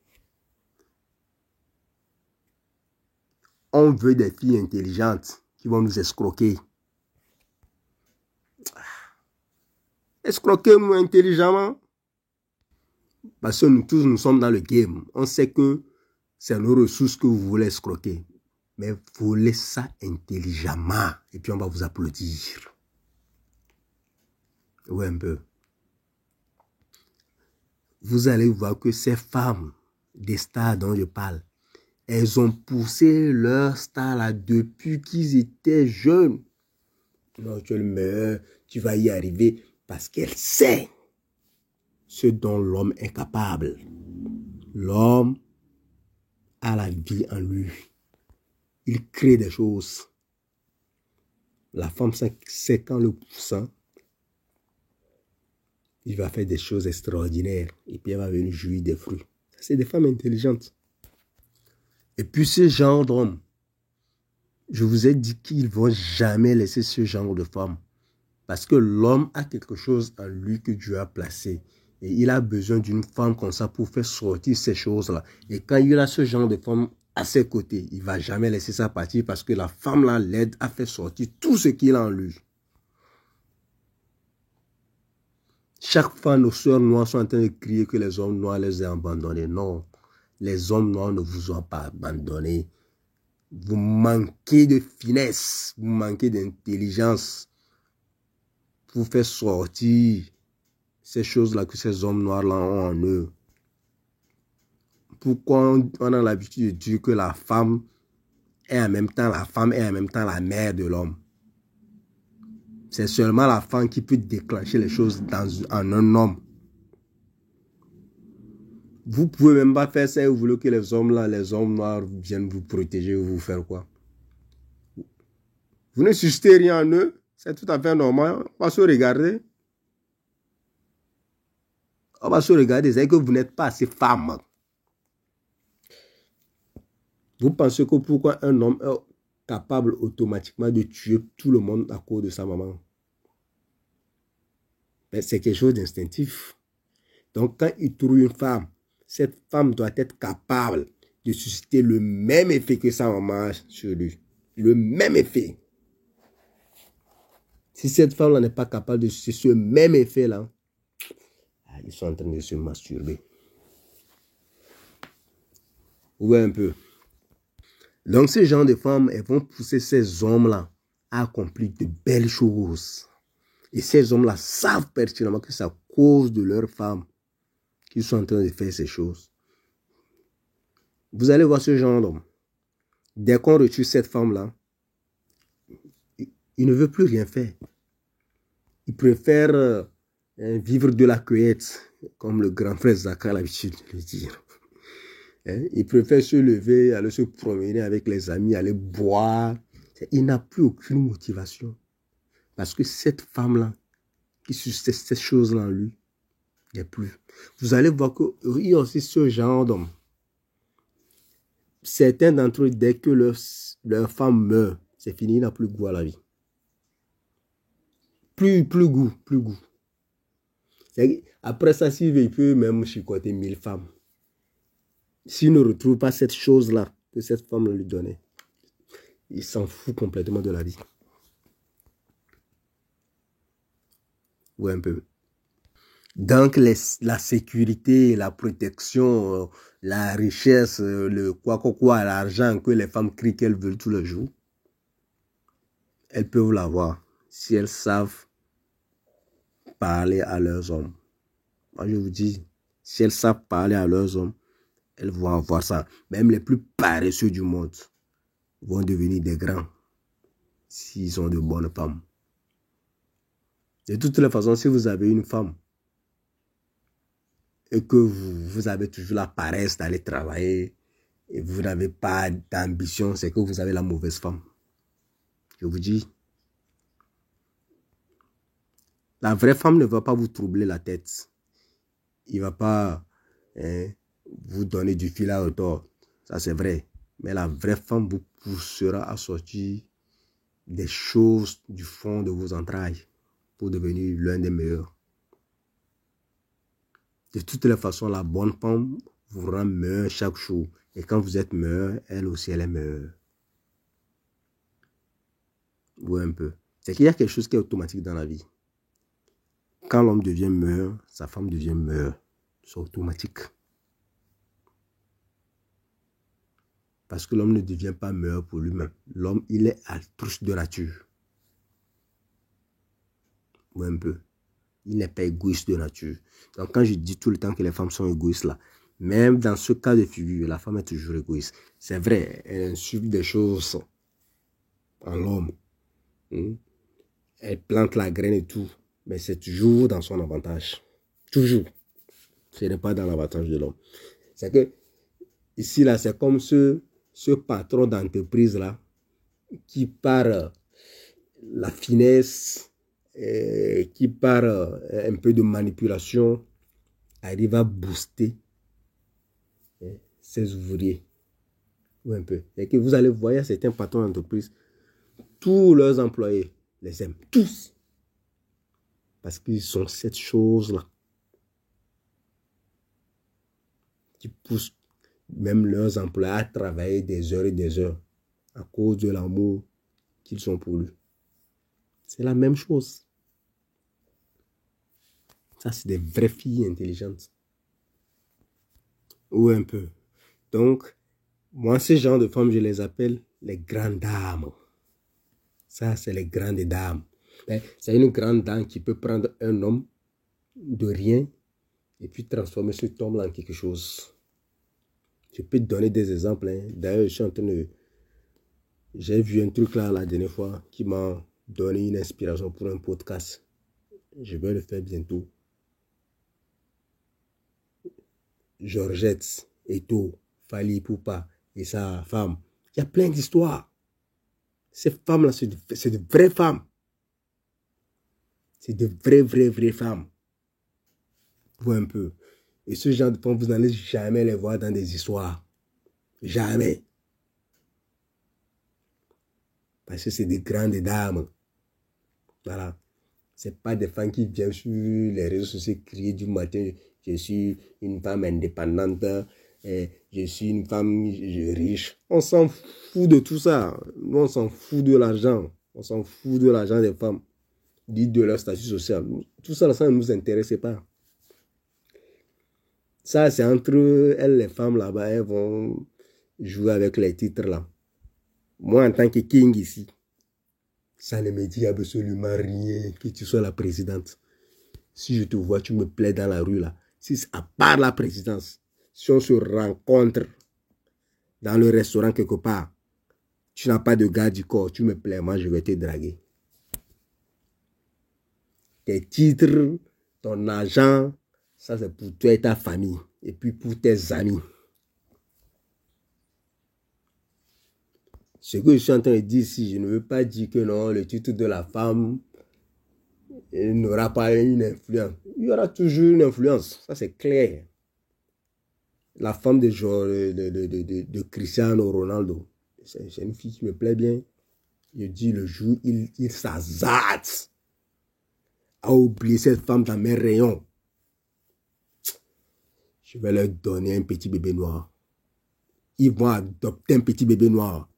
On veut des filles intelligentes qui vont nous escroquer. Escroquez-nous intelligemment. Parce que nous tous, nous sommes dans le game. On sait que c'est nos ressources que vous voulez escroquer. Mais volez ça intelligemment. Et puis on va vous applaudir. Oui, un peu. Vous allez voir que ces femmes, des stars dont je parle, elles ont poussé leur star là depuis qu'ils étaient jeunes. Non, tu es le meilleur, tu vas y arriver. Parce qu'elle sait ce dont l'homme est capable. L'homme a la vie en lui. Il crée des choses. La femme sait qu'en le poussant, il va faire des choses extraordinaires. Et puis elle va venir jouir des fruits. C'est des femmes intelligentes. Et puis ce genre d'hommes, je vous ai dit qu'ils ne vont jamais laisser ce genre de femmes. Parce que l'homme a quelque chose en lui que Dieu a placé. Et il a besoin d'une femme comme ça pour faire sortir ces choses-là. Et quand il a ce genre de femme à ses côtés, il ne va jamais laisser ça partir parce que la femme-là l'aide à faire sortir tout ce qu'il a en lui. Chaque fois, nos sœurs noires sont en train de crier que les hommes noirs les ont abandonnés. Non, les hommes noirs ne vous ont pas abandonnés. Vous manquez de finesse, vous manquez d'intelligence pour faire sortir ces choses-là que ces hommes noirs-là ont en eux. Pourquoi on a l'habitude de dire que la femme est en même temps la femme et en même temps la mère de l'homme? C'est seulement la femme qui peut déclencher les choses en un homme. Vous pouvez même pas faire ça et vous voulez que les hommes là, les hommes noirs viennent vous protéger ou vous faire quoi? Vous ne suscitez rien en eux, c'est tout à fait normal. On va se regarder. On va se regarder, c'est que vous n'êtes pas assez femme. Vous pensez que pourquoi un homme est capable automatiquement de tuer tout le monde à cause de sa maman? C'est quelque chose d'instinctif. Donc quand il trouve une femme, cette femme doit être capable de susciter le même effet que sa maman sur lui. Le même effet. Si cette femme-là n'est pas capable de susciter ce même effet-là, ils sont en train de se masturber. Ouais, un peu. Donc, ces gens de femmes, elles vont pousser ces hommes-là à accomplir de belles choses. Et ces hommes-là savent pertinemment que c'est à cause de leurs femmes qu'ils sont en train de faire ces choses. Vous allez voir ce genre d'homme. Dès qu'on retire cette femme-là, il ne veut plus rien faire. Il préfère vivre de la cueillette, comme le grand frère Zaka a l'habitude de le dire. Il préfère se lever, aller se promener avec les amis, aller boire. Il n'a plus aucune motivation. Parce que cette femme-là, qui suscite ces choses-là en lui, il n'y a plus. Vous allez voir qu'il y a aussi ce genre d'hommes. Certains d'entre eux, dès que leur femme meurt, c'est fini, il n'a plus goût à la vie. Plus goût. Après ça, s'il veut, il peut même chicoter 1000 femmes. S'il ne retrouve pas cette chose-là que cette femme lui donnait, il s'en fout complètement de la vie. Ouais, un peu. Donc, la sécurité, la protection, la richesse, le quoi, l'argent que les femmes crient qu'elles veulent tous les jours, elles peuvent l'avoir si elles savent parler à leurs hommes. Moi, je vous dis, si elles savent parler à leurs hommes, elles vont avoir ça. Même les plus paresseux du monde vont devenir des grands s'ils ont de bonnes femmes. De toutes les façons, si vous avez une femme et que vous avez toujours la paresse d'aller travailler et vous n'avez pas d'ambition, c'est que vous avez la mauvaise femme. Je vous dis, la vraie femme ne va pas vous troubler la tête. Il ne va pas vous donner du fil à retordre. Ça, c'est vrai. Mais la vraie femme vous poussera à sortir des choses du fond de vos entrailles pour devenir l'un des meilleurs. De toutes les façons, la bonne femme vous rend meilleur chaque jour. Et quand vous êtes meilleur, elle aussi, elle est meilleure. Oui, un peu. C'est qu'il y a quelque chose qui est automatique dans la vie. Quand l'homme devient meilleur, sa femme devient meilleure. C'est automatique. Parce que l'homme ne devient pas meilleur pour lui-même. L'homme, il est altruiste de nature. Oui, un peu. Il n'est pas égoïste de nature. Donc, quand je dis tout le temps que les femmes sont égoïstes, là, même dans ce cas de figure, la femme est toujours égoïste. C'est vrai, elle insuffle des choses en l'homme. Elle plante la graine et tout. Mais c'est toujours dans son avantage. Toujours. Ce n'est pas dans l'avantage de l'homme. C'est que, ici, là, c'est comme ce patron d'entreprise, là, qui par la finesse, qui par un peu de manipulation, arrive à booster ses ouvriers. Ou un peu. Et que vous allez voir, certains patrons d'entreprise, tous leurs employés les aiment. Tous. Parce qu'ils ont cette chose-là. Qui pousse même leurs employés à travailler des heures et des heures. À cause de l'amour qu'ils ont pour lui. C'est la même chose. Ça, c'est des vraies filles intelligentes. Ou un peu. Donc, moi, ces gens de femmes, je les appelle les grandes dames. Ça, c'est les grandes dames. C'est une grande dame qui peut prendre un homme de rien et puis transformer cet homme-là en quelque chose. Je peux te donner des exemples. D'ailleurs, je suis en train de... J'ai vu un truc là la dernière fois qui m'a donné une inspiration pour un podcast. Je vais le faire bientôt. Georgette, Eto, Fali Poupa et sa femme. Il y a plein d'histoires. Ces femmes-là, c'est de vraies femmes. C'est de vraies femmes. Vous un peu. Et ce genre de femmes, vous n'allez jamais les voir dans des histoires. Jamais. Parce que c'est des grandes dames. Voilà. C'est pas des femmes qui viennent sur les réseaux sociaux crier du matin. Je suis une femme indépendante. Je suis une femme riche. On s'en fout de tout ça. Nous, on s'en fout de l'argent. On s'en fout de l'argent des femmes. Dit de leur statut social. Tout ça, ça ne nous intéresse pas. Ça, c'est entre elles, les femmes là-bas, elles vont jouer avec les titres là. Moi, en tant que king ici, ça ne me dit absolument rien que tu sois la présidente. Si je te vois, tu me plais dans la rue là. Si à part la présidence, si on se rencontre dans le restaurant quelque part, tu n'as pas de garde du corps, tu me plais, moi je vais te draguer. Tes titres, ton argent, ça c'est pour toi et ta famille. Et puis pour tes amis. Ce que je suis en train de dire ici, je ne veux pas dire que non, le titre de la femme n'aura pas une influence. Il y aura toujours une influence, ça c'est clair. La femme de Cristiano Ronaldo, c'est une fille qui me plaît bien. Je dis le jour, il s'hasarde à oublier cette femme dans mes rayons. Je vais leur donner un petit bébé noir. Ils vont adopter un petit bébé noir.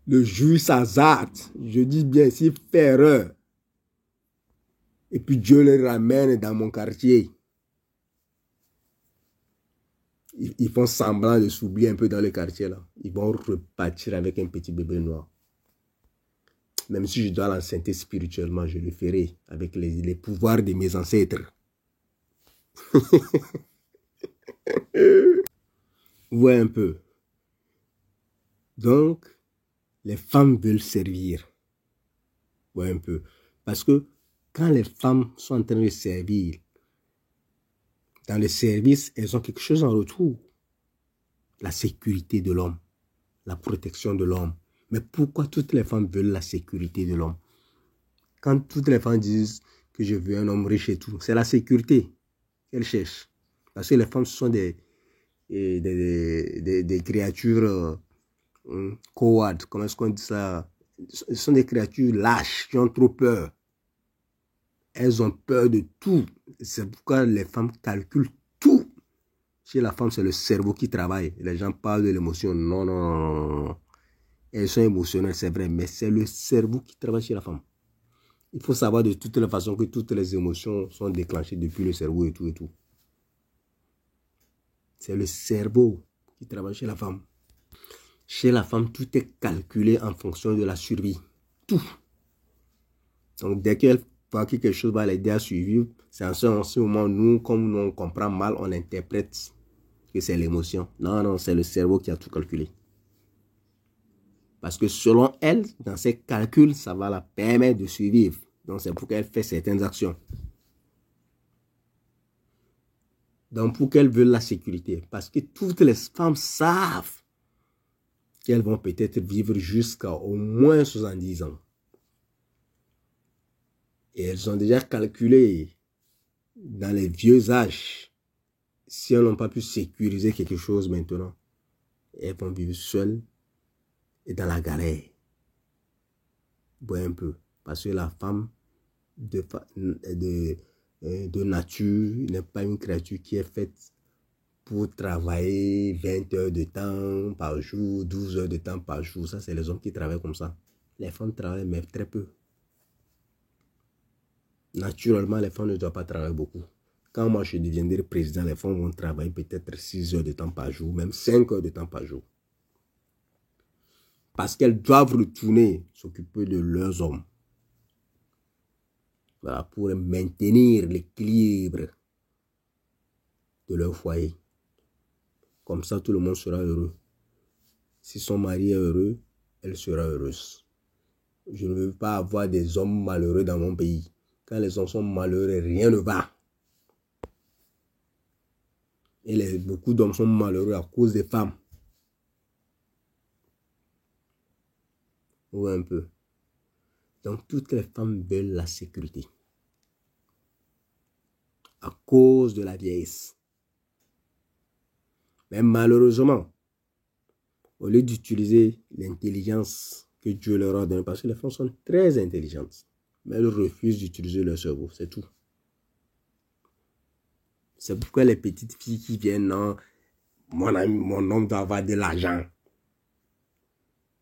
Le juge s'hasarde. Je dis bien, s'il fait erreur. Et puis Dieu les ramène dans mon quartier. Ils font semblant de s'oublier un peu dans le quartier là. Ils vont repartir avec un petit bébé noir. Même si je dois l'enceinter spirituellement, je le ferai avec les pouvoirs de mes ancêtres. Ouais, un peu. Donc, les femmes veulent servir. Ouais, un peu. Parce que quand les femmes sont en train de servir, dans le service, elles ont quelque chose en retour. La sécurité de l'homme, la protection de l'homme. Mais pourquoi toutes les femmes veulent la sécurité de l'homme? Quand toutes les femmes disent que je veux un homme riche et tout, c'est la sécurité qu'elles cherchent. Parce que les femmes sont des créatures cowards, comment est-ce qu'on dit ça? Ce sont des créatures lâches qui ont trop peur. Elles ont peur de tout. C'est pourquoi les femmes calculent tout. Chez la femme, c'est le cerveau qui travaille. Les gens parlent de l'émotion. Non, non, non, non. Elles sont émotionnelles, c'est vrai, mais c'est le cerveau qui travaille chez la femme. Il faut savoir de toutes les façons que toutes les émotions sont déclenchées depuis le cerveau et tout et tout. C'est le cerveau qui travaille chez la femme. Chez la femme, tout est calculé en fonction de la survie. Tout. Donc, dès qu'elle voit que quelque chose va l'aider à survivre, c'est en ce moment, nous, comme nous, on comprend mal, on interprète que c'est l'émotion. Non, non, c'est le cerveau qui a tout calculé. Parce que selon elle, dans ses calculs, ça va la permettre de survivre. Donc, c'est pour qu'elle fait certaines actions. Donc, pour qu'elle veuille la sécurité. Parce que toutes les femmes savent qu'elles vont peut-être vivre jusqu'à au moins 70 ans. Et elles ont déjà calculé dans les vieux âges, si elles n'ont pas pu sécuriser quelque chose maintenant, elles vont vivre seules et dans la galère. Ouais, un peu. Parce que la femme de nature n'est pas une créature qui est faite pour travailler 20 heures de temps par jour, 12 heures de temps par jour. Ça, c'est les hommes qui travaillent comme ça. Les femmes travaillent, mais très peu. Naturellement, les femmes ne doivent pas travailler beaucoup. Quand moi, je deviendrai président, les femmes vont travailler peut-être 6 heures de temps par jour, même 5 heures de temps par jour. Parce qu'elles doivent retourner s'occuper de leurs hommes. Voilà, pour maintenir l'équilibre de leur foyer. Comme ça, tout le monde sera heureux. Si son mari est heureux, elle sera heureuse. Je ne veux pas avoir des hommes malheureux dans mon pays. Quand les hommes sont malheureux, rien ne va. Et beaucoup d'hommes sont malheureux à cause des femmes. Ou un peu. Donc, toutes les femmes veulent la sécurité. À cause de la vieillesse. Mais malheureusement, au lieu d'utiliser l'intelligence que Dieu leur a donnée, parce que les femmes sont très intelligentes, mais elles refusent d'utiliser leur cerveau, c'est tout. C'est pourquoi les petites filles qui viennent, non, mon homme doit avoir de l'argent.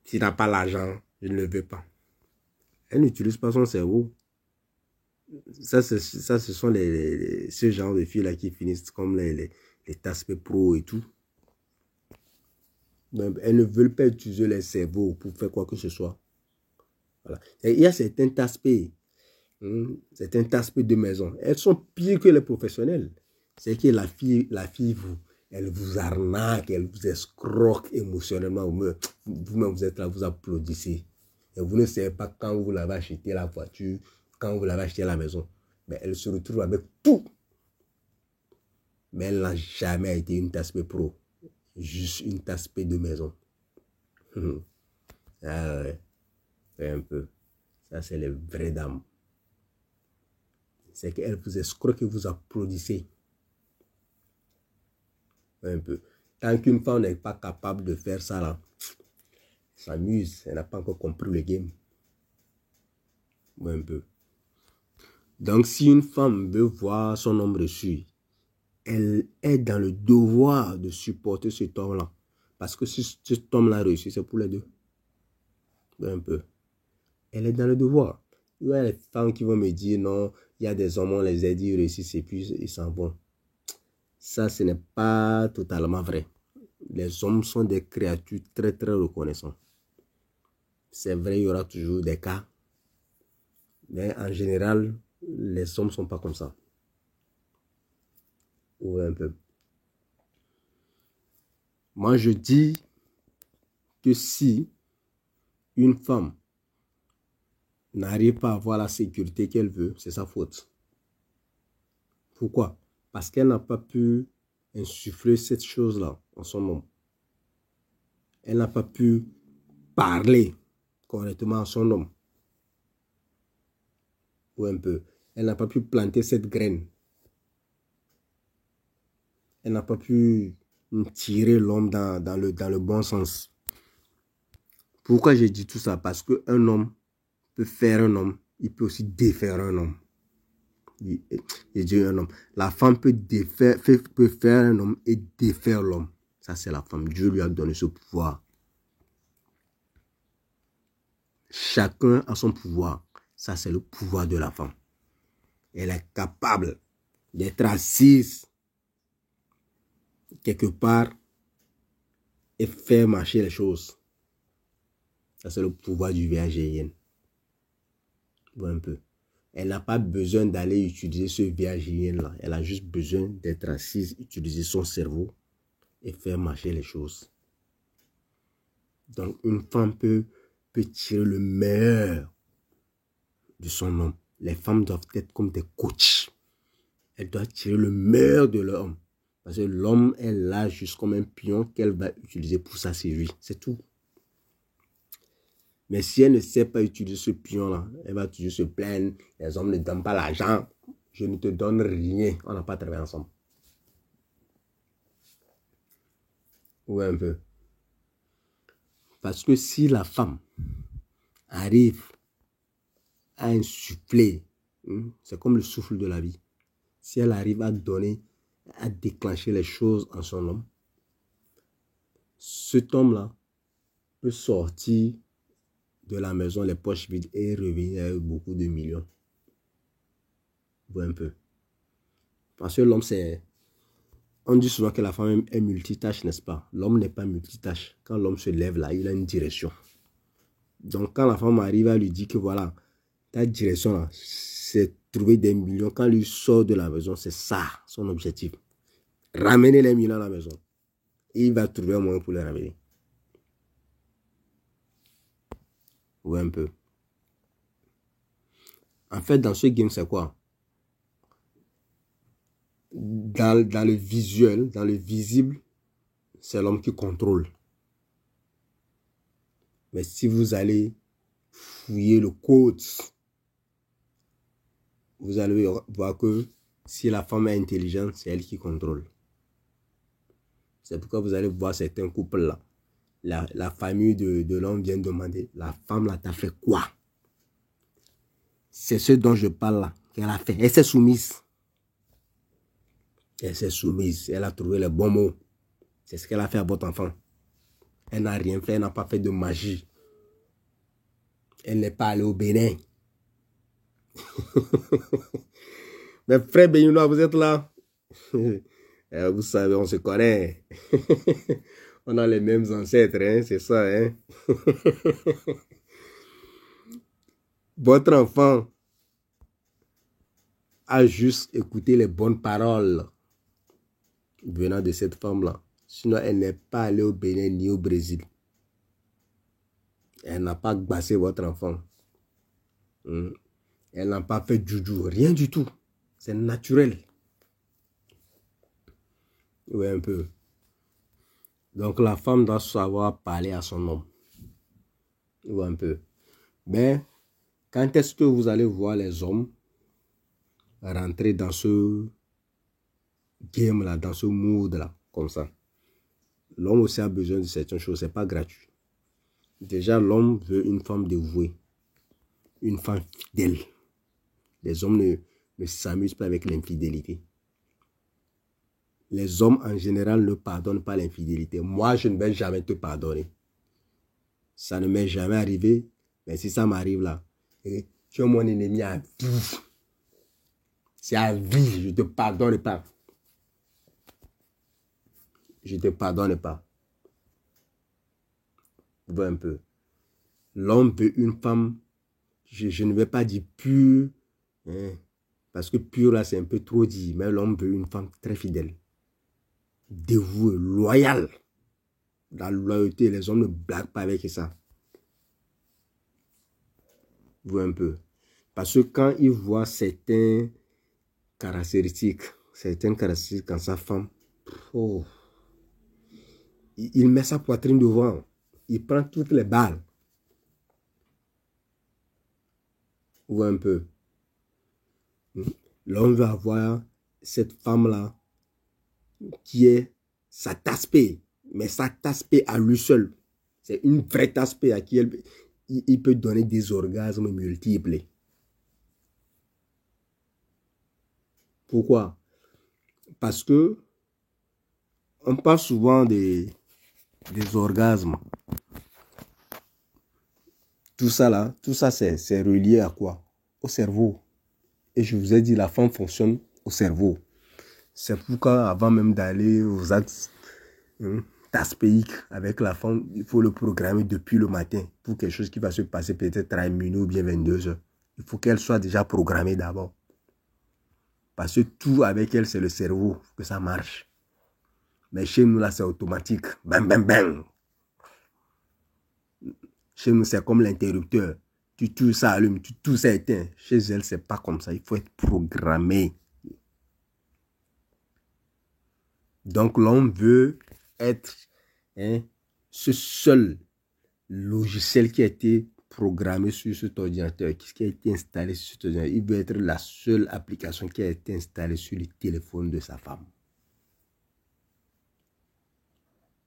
S'il n'a pas l'argent, je ne le veux pas. Elle n'utilise pas son cerveau. Ça, ce sont ce genre de filles-là qui finissent comme les TASP Pro et tout. Donc, elles ne veulent pas utiliser les cerveaux pour faire quoi que ce soit. Voilà. Et il y a certains TASP, certains TASP de maison. Elles sont pires que les professionnels. C'est que la fille elle vous arnaque, elle vous escroque émotionnellement. Vous-même, vous êtes là, vous applaudissez. Et vous ne savez pas quand vous l'avez acheté la voiture, quand vous l'avez acheté la maison. Mais elle se retrouve avec tout. Mais elle n'a jamais été une TASP Pro. Juste une TASP de maison. Ah ouais. Un peu. Ça, c'est les vraies dames. C'est qu'elle vous escroque et vous applaudissez. Un peu. Tant qu'une femme n'est pas capable de faire ça, là, s'amuse. Elle n'a pas encore compris le game. Un peu. Donc, si une femme veut voir son homme reçu, elle est dans le devoir de supporter cet homme-là. Parce que si cet homme-là reçu, c'est pour les deux. Un peu. Elle est dans le devoir. Il y a les femmes qui vont me dire, non, il y a des hommes, on les a dit, ils réussissent et puis ils s'en vont. Ça, ce n'est pas totalement vrai. Les hommes sont des créatures très, très reconnaissantes. C'est vrai, il y aura toujours des cas. Mais en général, les hommes ne sont pas comme ça. Ou un peu. Moi, je dis que si une femme n'arrive pas à avoir la sécurité qu'elle veut, c'est sa faute. Pourquoi? Parce qu'elle n'a pas pu insuffler cette chose-là en son homme. Elle n'a pas pu parler correctement à son homme. Ou un peu. Elle n'a pas pu planter cette graine. Elle n'a pas pu tirer l'homme dans le bon sens. Pourquoi j'ai dit tout ça? Parce qu'un homme peut faire un homme. Il peut aussi défaire un homme. J'ai dit un homme. La femme peut faire un homme et défaire l'homme. Ça, c'est la femme. Dieu lui a donné ce pouvoir. Chacun a son pouvoir. Ça, c'est le pouvoir de la femme. Elle est capable d'être assise quelque part et faire marcher les choses. Ça, c'est le pouvoir du VAGN. Un peu. Elle n'a pas besoin d'aller utiliser ce VAGN-là. Elle a juste besoin d'être assise, utiliser son cerveau et faire marcher les choses. Donc, une femme peut tirer le meilleur de son homme. Les femmes doivent être comme des coachs. Elles doivent tirer le meilleur de leur homme. Parce que l'homme est là juste comme un pion qu'elle va utiliser pour sa série. C'est tout. Mais si elle ne sait pas utiliser ce pion-là, elle va toujours se plaindre. Les hommes ne donnent pas l'argent. Je ne te donne rien. On n'a pas travaillé ensemble. Oui, un peu. Parce que si la femme arrive à insuffler, c'est comme le souffle de la vie. Si elle arrive à donner, à déclencher les choses en son homme, cet homme-là peut sortir de la maison les poches vides et revenir avec beaucoup de millions. Un peu. Parce que l'homme, c'est... On dit souvent que la femme est multitâche, n'est-ce pas? L'homme n'est pas multitâche. Quand l'homme se lève là, il a une direction. Donc quand la femme arrive à lui dire que voilà, ta direction là, c'est trouver des millions. Quand il sort de la maison, c'est ça son objectif. Ramener les millions à la maison. Et il va trouver un moyen pour les ramener. Oui, un peu. En fait, dans ce game, c'est quoi? Dans le visuel, dans le visible, c'est l'homme qui contrôle. Mais si vous allez fouiller le code, vous allez voir que si la femme est intelligente, c'est elle qui contrôle. C'est pourquoi vous allez voir certains couples là. La famille de l'homme vient demander, la femme là t'a fait quoi? C'est ce dont je parle là, qu'elle a fait. Elle s'est soumise. Elle s'est soumise. Elle a trouvé les bons mots. C'est ce qu'elle a fait à votre enfant. Elle n'a rien fait, elle n'a pas fait de magie. Elle n'est pas allée au Bénin. Mes frères béninois, vous êtes là? Vous savez, on se connaît. On a les mêmes ancêtres, hein, c'est ça, hein? Votre enfant a juste écouté les bonnes paroles venant de cette femme-là. Sinon, elle n'est pas allée au Bénin ni au Brésil. Elle n'a pas gbassé votre enfant. Elle n'a pas fait juju, rien du tout. C'est naturel. Oui, un peu. Donc, la femme doit savoir parler à son homme. Oui, un peu. Mais, quand est-ce que vous allez voir les hommes rentrer dans ce game-là, dans ce mood-là, comme ça? L'homme aussi a besoin de certaines choses, c'est pas gratuit. Déjà, l'homme veut une femme dévouée, une femme fidèle. Les hommes ne s'amusent pas avec l'infidélité. Les hommes, en général, ne pardonnent pas l'infidélité. Moi, je ne vais jamais te pardonner. Ça ne m'est jamais arrivé, mais si ça m'arrive là, tu es mon ennemi à vie. C'est à vie, je ne te pardonne pas. Je ne te pardonne pas. Vois un peu. L'homme veut une femme, je ne vais pas dire pure, hein, parce que pure là c'est un peu trop dit, mais l'homme veut une femme très fidèle, dévouée, loyale. La loyauté, les hommes ne blaguent pas avec ça. Vois un peu. Parce que quand ils voient certaines caractéristiques dans sa femme, oh, il met sa poitrine devant. Il prend toutes les balles. Vois un peu. L'homme veut avoir cette femme-là qui est sa tasse-paix. Mais sa tasse-paix à lui seul. C'est une vraie tasse-paix à qui il peut donner des orgasmes multiples. Pourquoi? Parce que on parle souvent des orgasmes. Tout ça là, tout ça c'est relié à quoi? Au cerveau. Et je vous ai dit, la femme fonctionne au cerveau. C'est pourquoi avant même d'aller aux actes taspéiques avec la femme, il faut le programmer depuis le matin pour quelque chose qui va se passer peut-être à 1 minute ou bien 22 heures. Il faut qu'elle soit déjà programmée d'abord. Parce que tout avec elle, c'est le cerveau que ça marche. Mais chez nous, là, c'est automatique. Bang, bang, bang. Chez nous, c'est comme l'interrupteur. Tu touches, ça allume. Tu touches, ça éteint. Chez elle, c'est pas comme ça. Il faut être programmé. Donc, l'homme veut être ce seul logiciel qui a été programmé sur cet ordinateur, qui a été installé sur cet ordinateur. Il veut être la seule application qui a été installée sur le téléphone de sa femme.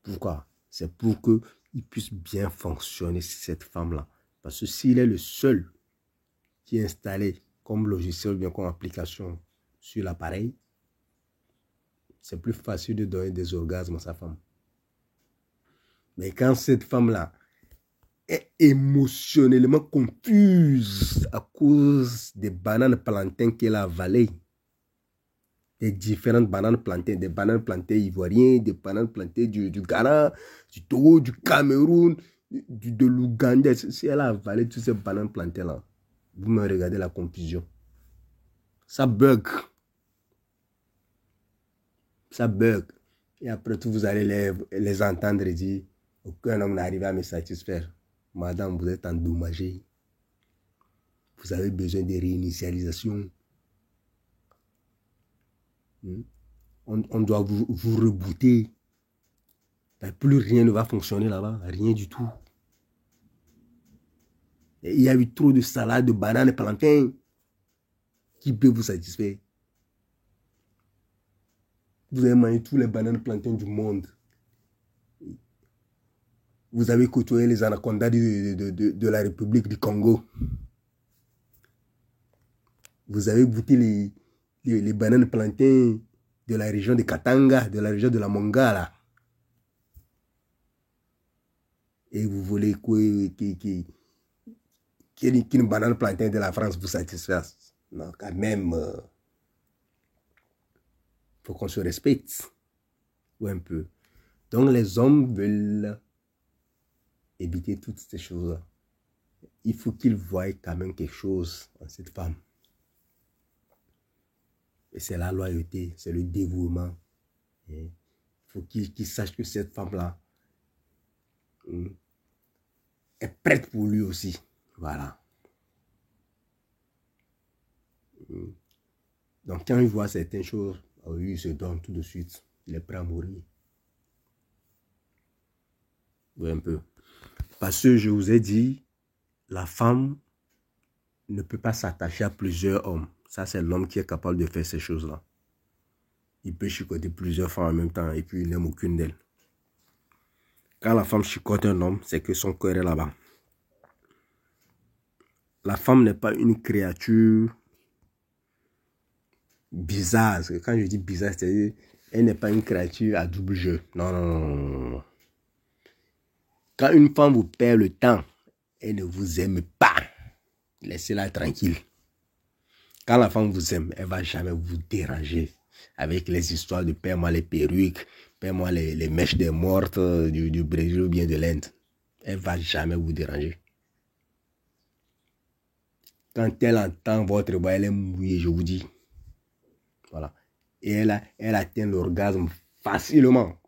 Pourquoi? C'est pour qu'il puisse bien fonctionner, cette femme-là. Parce que s'il est le seul qui est installé comme logiciel ou bien comme application sur l'appareil, c'est plus facile de donner des orgasmes à sa femme. Mais quand cette femme-là est émotionnellement confuse à cause des bananes plantains qu'elle a avalées, des différentes bananes plantées, des bananes plantées ivoiriennes, des bananes plantées du Ghana, du Togo, du Cameroun, de l'Ouganda. Si elle a avalé toutes ces bananes plantées-là, vous me regardez la confusion. Ça bug. Ça bug. Et après tout, vous allez les entendre dire, aucun homme n'arrive à me satisfaire. Madame, vous êtes endommagée. Vous avez besoin de réinitialisation. On doit vous rebooter. Plus rien ne va fonctionner là-bas. Rien du tout. Et il y a eu trop de salade, de bananes, de plantains. Qui peut vous satisfaire? Vous avez mangé tous les bananes plantains du monde. Vous avez côtoyé les anacondas de la République du Congo. Vous avez goûté les bananes plantains de la région de Katanga, de la région de la Mongala. Et vous voulez qu'une banane plantain de la France vous satisfasse. Non, quand même, faut qu'on se respecte. Ou un peu. Donc, les hommes veulent éviter toutes ces choses-là. Il faut qu'ils voient quand même quelque chose en cette femme. Et c'est la loyauté, c'est le dévouement. Il faut qu'ils sachent que cette femme-là est prête pour lui aussi. Voilà. Donc, quand il voit certaines choses, il se donne tout de suite. Il est prêt à mourir. Oui, un peu. Parce que je vous ai dit, la femme ne peut pas s'attacher à plusieurs hommes. Ça, c'est l'homme qui est capable de faire ces choses-là. Il peut chicoter plusieurs femmes en même temps et puis il n'aime aucune d'elles. Quand la femme chicote un homme, c'est que son cœur est là-bas. La femme n'est pas une créature bizarre. Quand je dis bizarre, c'est-à-dire elle n'est pas une créature à double jeu. Non, non, non, non. Quand une femme vous perd le temps, elle ne vous aime pas. Laissez-la tranquille. Quand la femme vous aime, elle ne va jamais vous déranger avec les histoires de paie-moi les perruques, paie-moi les mèches des mortes du Brésil ou bien de l'Inde. Elle ne va jamais vous déranger. Quand elle entend votre voix, elle est mouillée, je vous dis. Voilà. Et elle atteint l'orgasme facilement.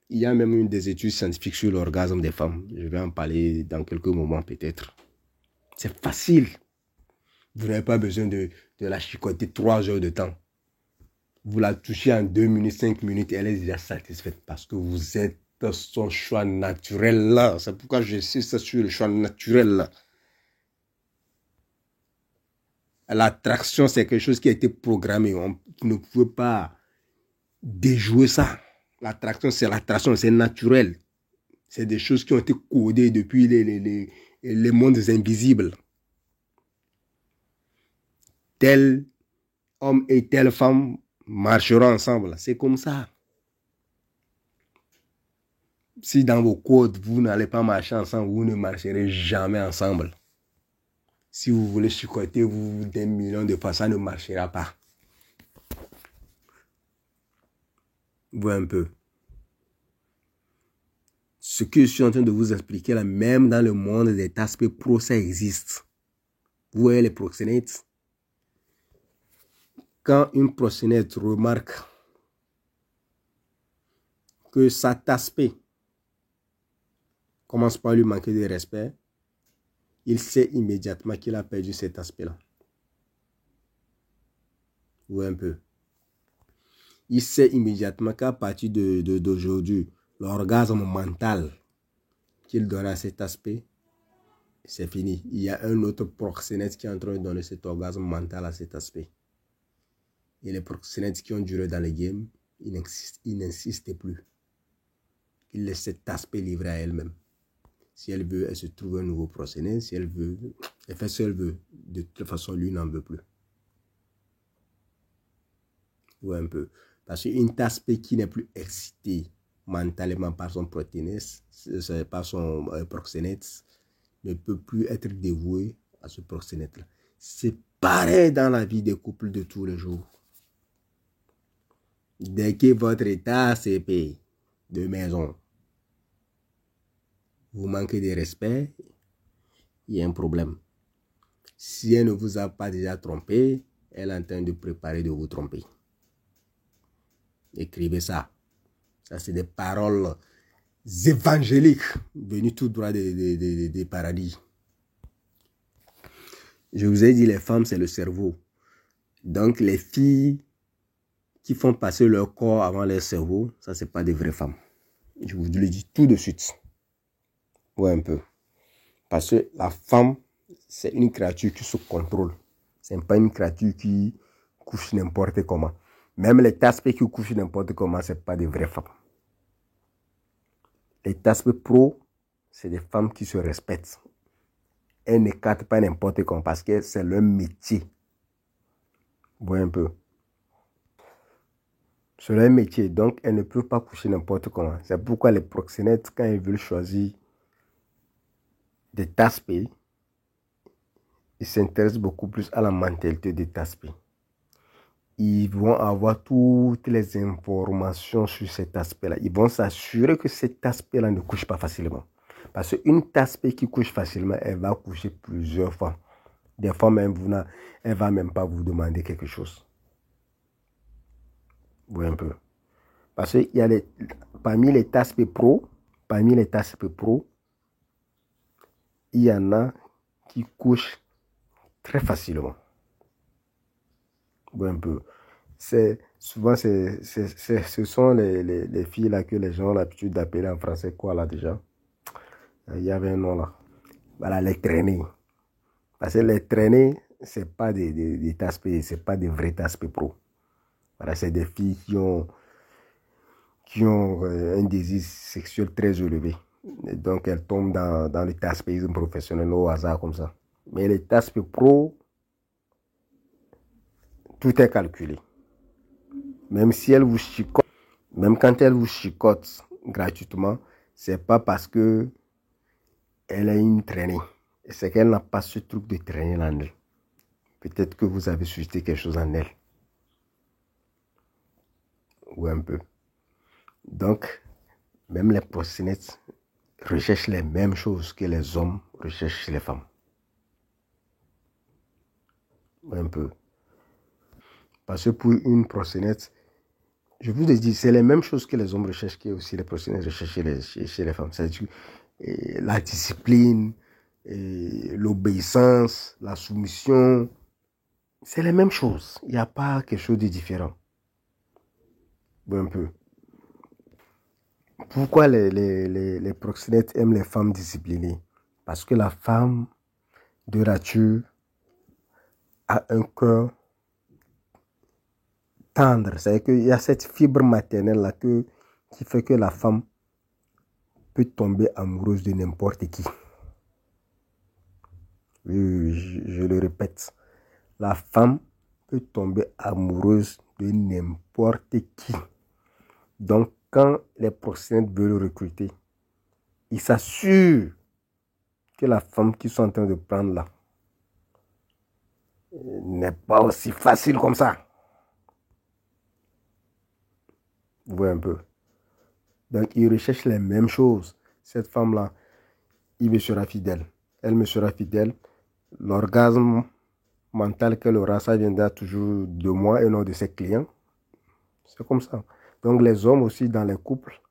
Il y a même une des études scientifiques sur l'orgasme des femmes. Je vais en parler dans quelques moments peut-être. C'est facile. Vous n'avez pas besoin de la chicoter 3 heures de temps. Vous la touchez en 2 minutes, 5 minutes, elle est déjà satisfaite parce que vous êtes son choix naturel là. C'est pourquoi je sais ça sur le choix naturel là. L'attraction, c'est quelque chose qui a été programmé. On ne peut pas déjouer ça. L'attraction, c'est naturel. C'est des choses qui ont été codées depuis les mondes invisibles. Tel homme et telle femme marcheront ensemble. C'est comme ça. Si dans vos codes, vous n'allez pas marcher ensemble, vous ne marcherez jamais ensemble. Si vous voulez chicoter vous des millions de fois, ça ne marchera pas. Vous voyez un peu. Ce que je suis en train de vous expliquer là, même dans le monde des aspects pro, ça existe. Vous voyez les proxénètes. Quand une proxénète remarque que cet aspect commence par lui manquer de respect, il sait immédiatement qu'il a perdu cet aspect-là. Vous voyez un peu. Il sait immédiatement qu'à partir d'aujourd'hui, l'orgasme mental qu'il donne à cet aspect, c'est fini. Il y a un autre proxénète qui est en train de donner cet orgasme mental à cet aspect. Et les proxénètes qui ont duré dans les games, ils n'insistent plus. Ils laissent cet aspect livré à elle-même. Si elle veut, elle se trouve un nouveau proxénète. Si elle veut, elle fait ce qu'elle veut. De toute façon, lui n'en veut plus. Ouais, un peu. Parce qu'une aspect qui n'est plus excité mentalement par son proxénète, ne peut plus être dévoué à ce proxénète-là. C'est pareil dans la vie des couples de tous les jours. Dès que votre état CP de maison vous manquez de respect, il y a un problème. Si elle ne vous a pas déjà trompé, elle est en train de préparer de vous tromper. Écrivez ça. Ça, c'est des paroles évangéliques venues tout droit des paradis. Je vous ai dit, les femmes, c'est le cerveau. Donc, les filles qui font passer leur corps avant leur cerveau, ça, c'est pas des vraies femmes. Je vous le dis tout de suite. Ouais, un peu. Parce que la femme, c'est une créature qui se contrôle. C'est pas une créature qui couche n'importe comment. Même les aspects qui couchent n'importe comment, c'est pas des vraies femmes. Les aspects pro, c'est des femmes qui se respectent. Elles ne captent pas n'importe comment parce que c'est leur métier. Vous voyez un peu. C'est leur métier, donc elles ne peuvent pas coucher n'importe comment. C'est pourquoi les proxénètes, quand ils veulent choisir des aspects, ils s'intéressent beaucoup plus à la mentalité de cet aspect. Ils vont avoir toutes les informations sur cet aspect-là. Ils vont s'assurer que cet aspect-là ne couche pas facilement. Parce qu'une aspect qui couche facilement, elle va coucher plusieurs fois. Des fois même, elle ne va même pas vous demander quelque chose. Vous voyez un peu. Parce qu'il y a parmi les aspects pro, il y en a qui couchent très facilement. Un peu. Souvent, ce sont les filles là que les gens ont l'habitude d'appeler en français quoi là déjà. Il y avait un nom là. Voilà, les traînées. Parce que les traînées, c'est pas des aspects, c'est pas des vrais aspects pro. Voilà, c'est des filles qui ont un désir sexuel très élevé. Et donc, elles tombent dans le taspéisme professionnel au hasard comme ça. Mais les aspects pro, tout est calculé. Même si elle vous chicote, même quand elle vous chicote gratuitement, c'est pas parce que elle a une traînée. C'est qu'elle n'a pas ce truc de traîner en elle. Peut-être que vous avez suscité quelque chose en elle. Ou un peu. Donc, même les proxénètes recherchent les mêmes choses que les hommes recherchent chez les femmes. Ou un peu. Parce que pour une proxénète, je vous ai dit, c'est les mêmes choses que les hommes recherchent que aussi les proxénètes recherchent chez les femmes. C'est-à-dire la discipline, l'obéissance, la soumission. C'est les mêmes choses. Il n'y a pas quelque chose de différent. Un peu. Pourquoi les proxénètes aiment les femmes disciplinées? Parce que la femme de nature a un cœur tendre. C'est-à-dire qu'il y a cette fibre maternelle-là qui fait que la femme peut tomber amoureuse de n'importe qui. Oui, je le répète. La femme peut tomber amoureuse de n'importe qui. Donc, quand les proxénètes veulent recruter, ils s'assurent que la femme qu'ils sont en train de prendre là n'est pas aussi facile comme ça. Vous voyez un peu. Donc, ils recherchent les mêmes choses. Cette femme-là, il me sera fidèle. Elle me sera fidèle. L'orgasme mental qu'elle aura, ça viendra toujours de moi et non de ses clients. C'est comme ça. Donc, les hommes aussi dans les couples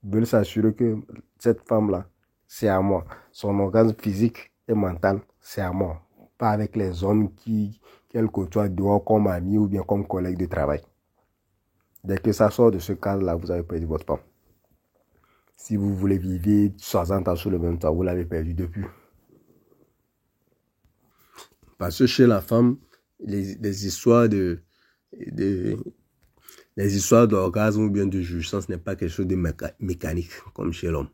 veulent s'assurer que cette femme-là, c'est à moi. Son orgasme physique et mental, c'est à moi. Pas avec les hommes qu'elle côtoie dehors comme amis ou bien comme collègues de travail. Dès que ça sort de ce cadre-là, vous avez perdu votre femme. Si vous voulez vivre 60 ans sur le même toit, vous l'avez perdu depuis. Parce que chez la femme, les histoires les histoires d'orgasme ou bien de jouissance n'est pas quelque chose de mécanique comme chez l'homme.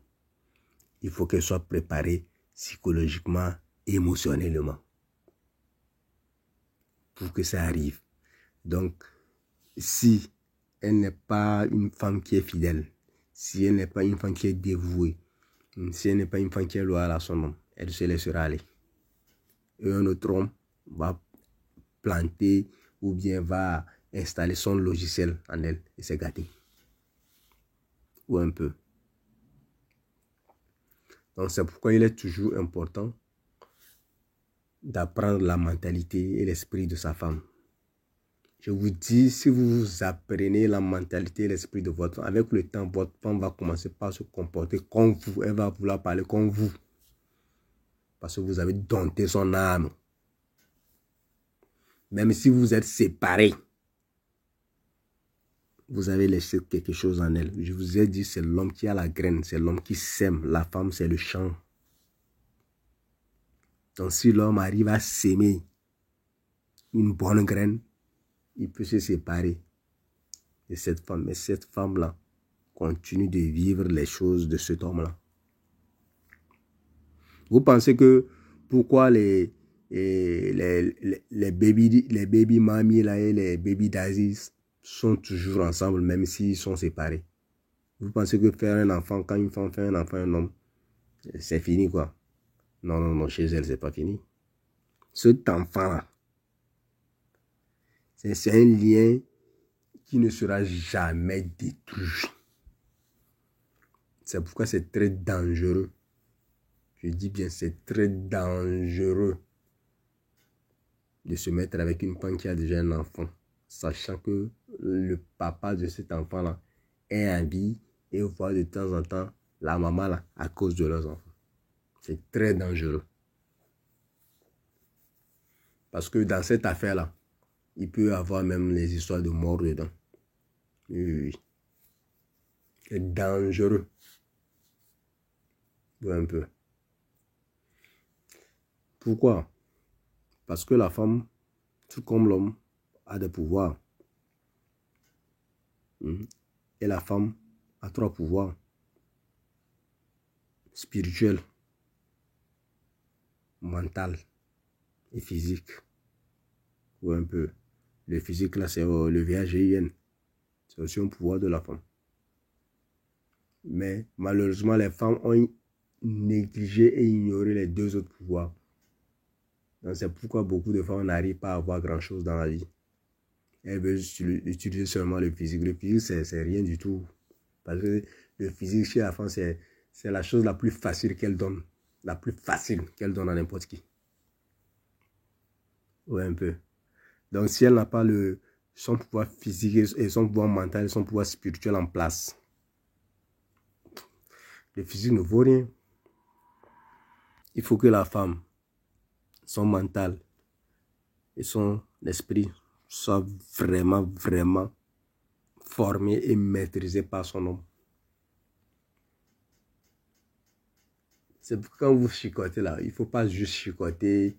Il faut qu'elle soit préparée psychologiquement, émotionnellement pour que ça arrive. Donc, si elle n'est pas une femme qui est fidèle, si elle n'est pas une femme qui est dévouée, si elle n'est pas une femme qui est loyale à son homme, elle se laissera aller. Et un autre homme va planter ou bien va installer son logiciel en elle et c'est gâté. Ou un peu. Donc c'est pourquoi il est toujours important d'apprendre la mentalité et l'esprit de sa femme. Je vous dis, si vous apprenez la mentalité et l'esprit de votre femme, avec le temps, votre femme va commencer par se comporter comme vous. Elle va vouloir parler comme vous. Parce que vous avez dompté son âme. Même si vous êtes séparés, vous avez laissé quelque chose en elle. Je vous ai dit, c'est l'homme qui a la graine, c'est l'homme qui sème. La femme, c'est le champ. Donc si l'homme arrive à s'aimer une bonne graine, il peut se séparer de cette femme. Mais cette femme-là continue de vivre les choses de cet homme-là. Vous pensez que pourquoi les baby mamies là et les baby daddies sont toujours ensemble même s'ils sont séparés? Vous pensez que faire un enfant, quand une femme fait un enfant, un homme, c'est fini quoi? Non, non, non, chez elle, c'est pas fini. cet enfant-là, c'est un lien qui ne sera jamais détruit. C'est pourquoi c'est très dangereux. Je dis bien, c'est très dangereux de se mettre avec une femme qui a déjà un enfant, sachant que le papa de cet enfant-là est en vie et voit de temps en temps la maman là à cause de leurs enfants. C'est très dangereux. Parce que dans cette affaire-là, il peut y avoir même les histoires de mort dedans. Oui. C'est dangereux. Un peu. Pourquoi? Parce que la femme, tout comme l'homme, a des pouvoirs. Et la femme a 3 pouvoirs. Spirituel, mental et physique. Ou un peu. Le physique, là, c'est le VAGIN. C'est aussi un pouvoir de la femme. Mais malheureusement, les femmes ont négligé et ignoré les 2 autres pouvoirs. Donc c'est pourquoi beaucoup de femmes n'arrivent pas à avoir grand-chose dans la vie. Elles veulent utiliser seulement le physique. Le physique, c'est rien du tout. Parce que le physique chez la femme, c'est la chose la plus facile qu'elle donne. La plus facile qu'elle donne à n'importe qui. Ouais, un peu. Donc si elle n'a pas son pouvoir physique et son pouvoir mental et son pouvoir spirituel en place, le physique ne vaut rien. Il faut que la femme, son mental et son esprit soient vraiment, vraiment formés et maîtrisés par son homme. C'est pourquoi quand vous chicotez là, il ne faut pas juste chicoter.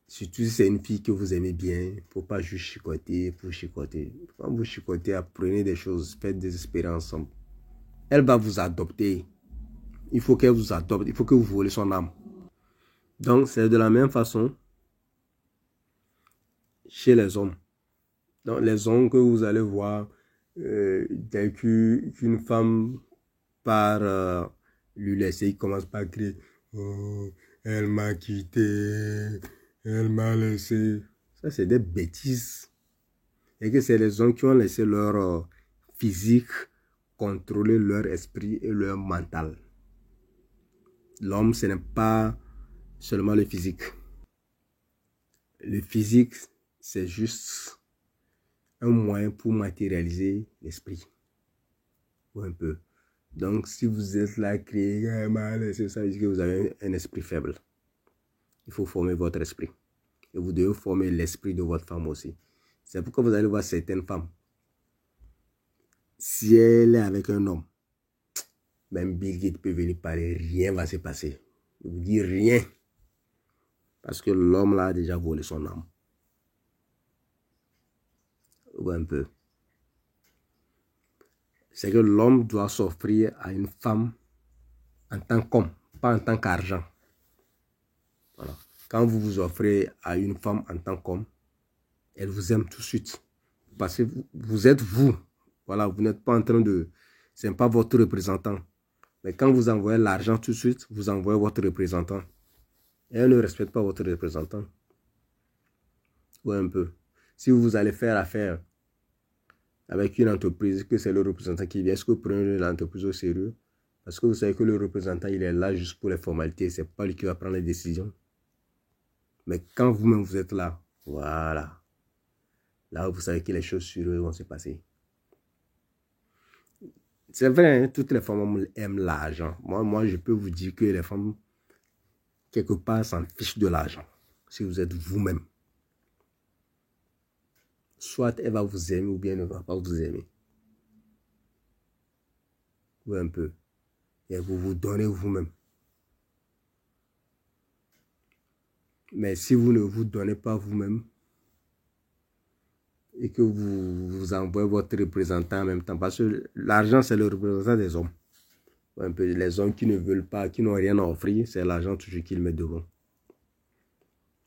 Surtout si c'est une fille que vous aimez bien, il ne faut pas juste chicoter pour chicoter. Quand vous chicotez, apprenez des choses, faites des expériences ensemble. Elle va vous adopter. Il faut qu'elle vous adopte, il faut que vous volez son âme. Donc, c'est de la même façon chez les hommes. Donc, les hommes que vous allez voir, dès qu'une femme part lui laisser, il commence par crier « Oh, elle m'a quitté, elle m'a laissé. » Ça, c'est des bêtises. Et que c'est les hommes qui ont laissé leur physique contrôler leur esprit et leur mental. L'homme, ce n'est pas seulement le physique. Le physique, c'est juste un moyen pour matérialiser l'esprit. Ou un peu. Donc, si vous êtes là, crier mal, ça veut dire que vous avez un esprit faible. Il faut former votre esprit. Et vous devez former l'esprit de votre femme aussi. C'est pourquoi vous allez voir certaines femmes. Si elle est avec un homme, même Bill Gates peut venir parler, rien ne va se passer. Je vous dis rien. Parce que l'homme là a déjà volé son âme. Ou un peu. C'est que l'homme doit s'offrir à une femme en tant qu'homme, pas en tant qu'argent. Voilà. Quand vous vous offrez à une femme en tant qu'homme, elle vous aime tout de suite. Parce que vous êtes vous. Voilà, vous n'êtes pas en train de... Ce n'est pas votre représentant. Mais quand vous envoyez l'argent tout de suite, vous envoyez votre représentant. Et elle ne respecte pas votre représentant. Ou un peu. Si vous allez faire affaire avec une entreprise, que c'est le représentant qui vient, est-ce que vous prenez l'entreprise au sérieux? Parce que vous savez que le représentant, il est là juste pour les formalités. Ce n'est pas lui qui va prendre les décisions. Mais quand vous-même, vous êtes là, voilà. Là, vous savez que les choses sur eux vont se passer. C'est vrai, hein, toutes les femmes aiment l'argent. Moi, je peux vous dire que les femmes, quelque part, s'en fichent de l'argent. Si vous êtes vous-même. Soit elle va vous aimer ou bien elle ne va pas vous aimer. Ou un peu. Et vous vous donnez vous-même. Mais si vous ne vous donnez pas vous-même et que vous envoyez votre représentant en même temps, parce que l'argent, c'est le représentant des hommes. Un peu les hommes qui ne veulent pas, qui n'ont rien à offrir, c'est l'argent toujours qu'ils mettent devant.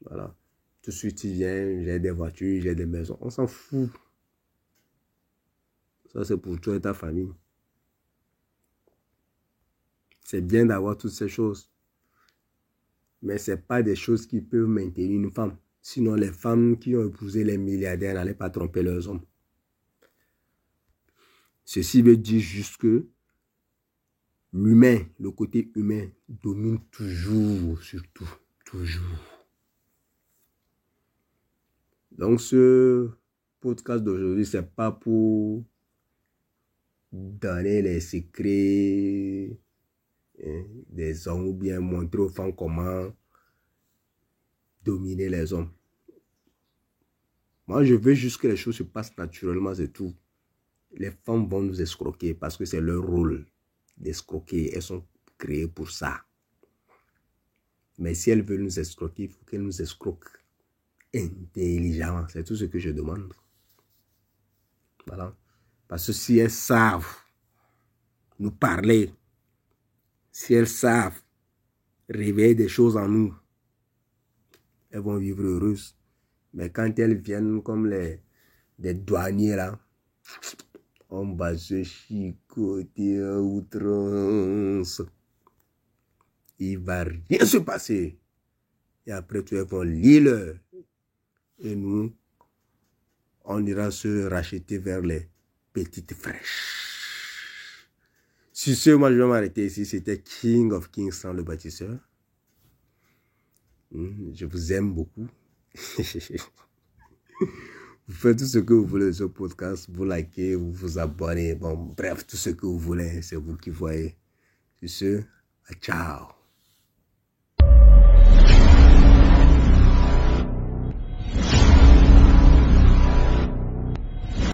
Voilà. Tout de suite, il vient, j'ai des voitures, j'ai des maisons. On s'en fout. Ça, c'est pour toi et ta famille. C'est bien d'avoir toutes ces choses. Mais ce n'est pas des choses qui peuvent maintenir une femme. Sinon, les femmes qui ont épousé les milliardaires n'allaient pas tromper leurs hommes. Ceci veut dire juste que l'humain, le côté humain, domine toujours, surtout, toujours. Donc, ce podcast d'aujourd'hui, ce n'est pas pour donner les secrets des hommes ou bien montrer aux femmes comment dominer les hommes. Moi, je veux juste que les choses se passent naturellement, c'est tout. Les femmes vont nous escroquer parce que c'est leur rôle d'escroquer. Elles sont créées pour ça. Mais si elles veulent nous escroquer, il faut qu'elles nous escroquent intelligemment. C'est tout ce que je demande. Voilà. Parce que si elles savent nous parler, si elles savent réveiller des choses en nous, elles vont vivre heureuses. Mais quand elles viennent comme des douaniers là, on va se chicoter à outrance. Il ne va rien se passer. Et après, tu vas lire. Et nous, on ira se racheter vers les petites fraîches. Sur ce, moi, je vais m'arrêter ici. C'était King of Kings sans le bâtisseur. Je vous aime beaucoup. Vous faites tout ce que vous voulez sur ce podcast. Vous likez, vous vous abonnez. Bon, bref, tout ce que vous voulez, c'est vous qui voyez. Sur ce, ciao.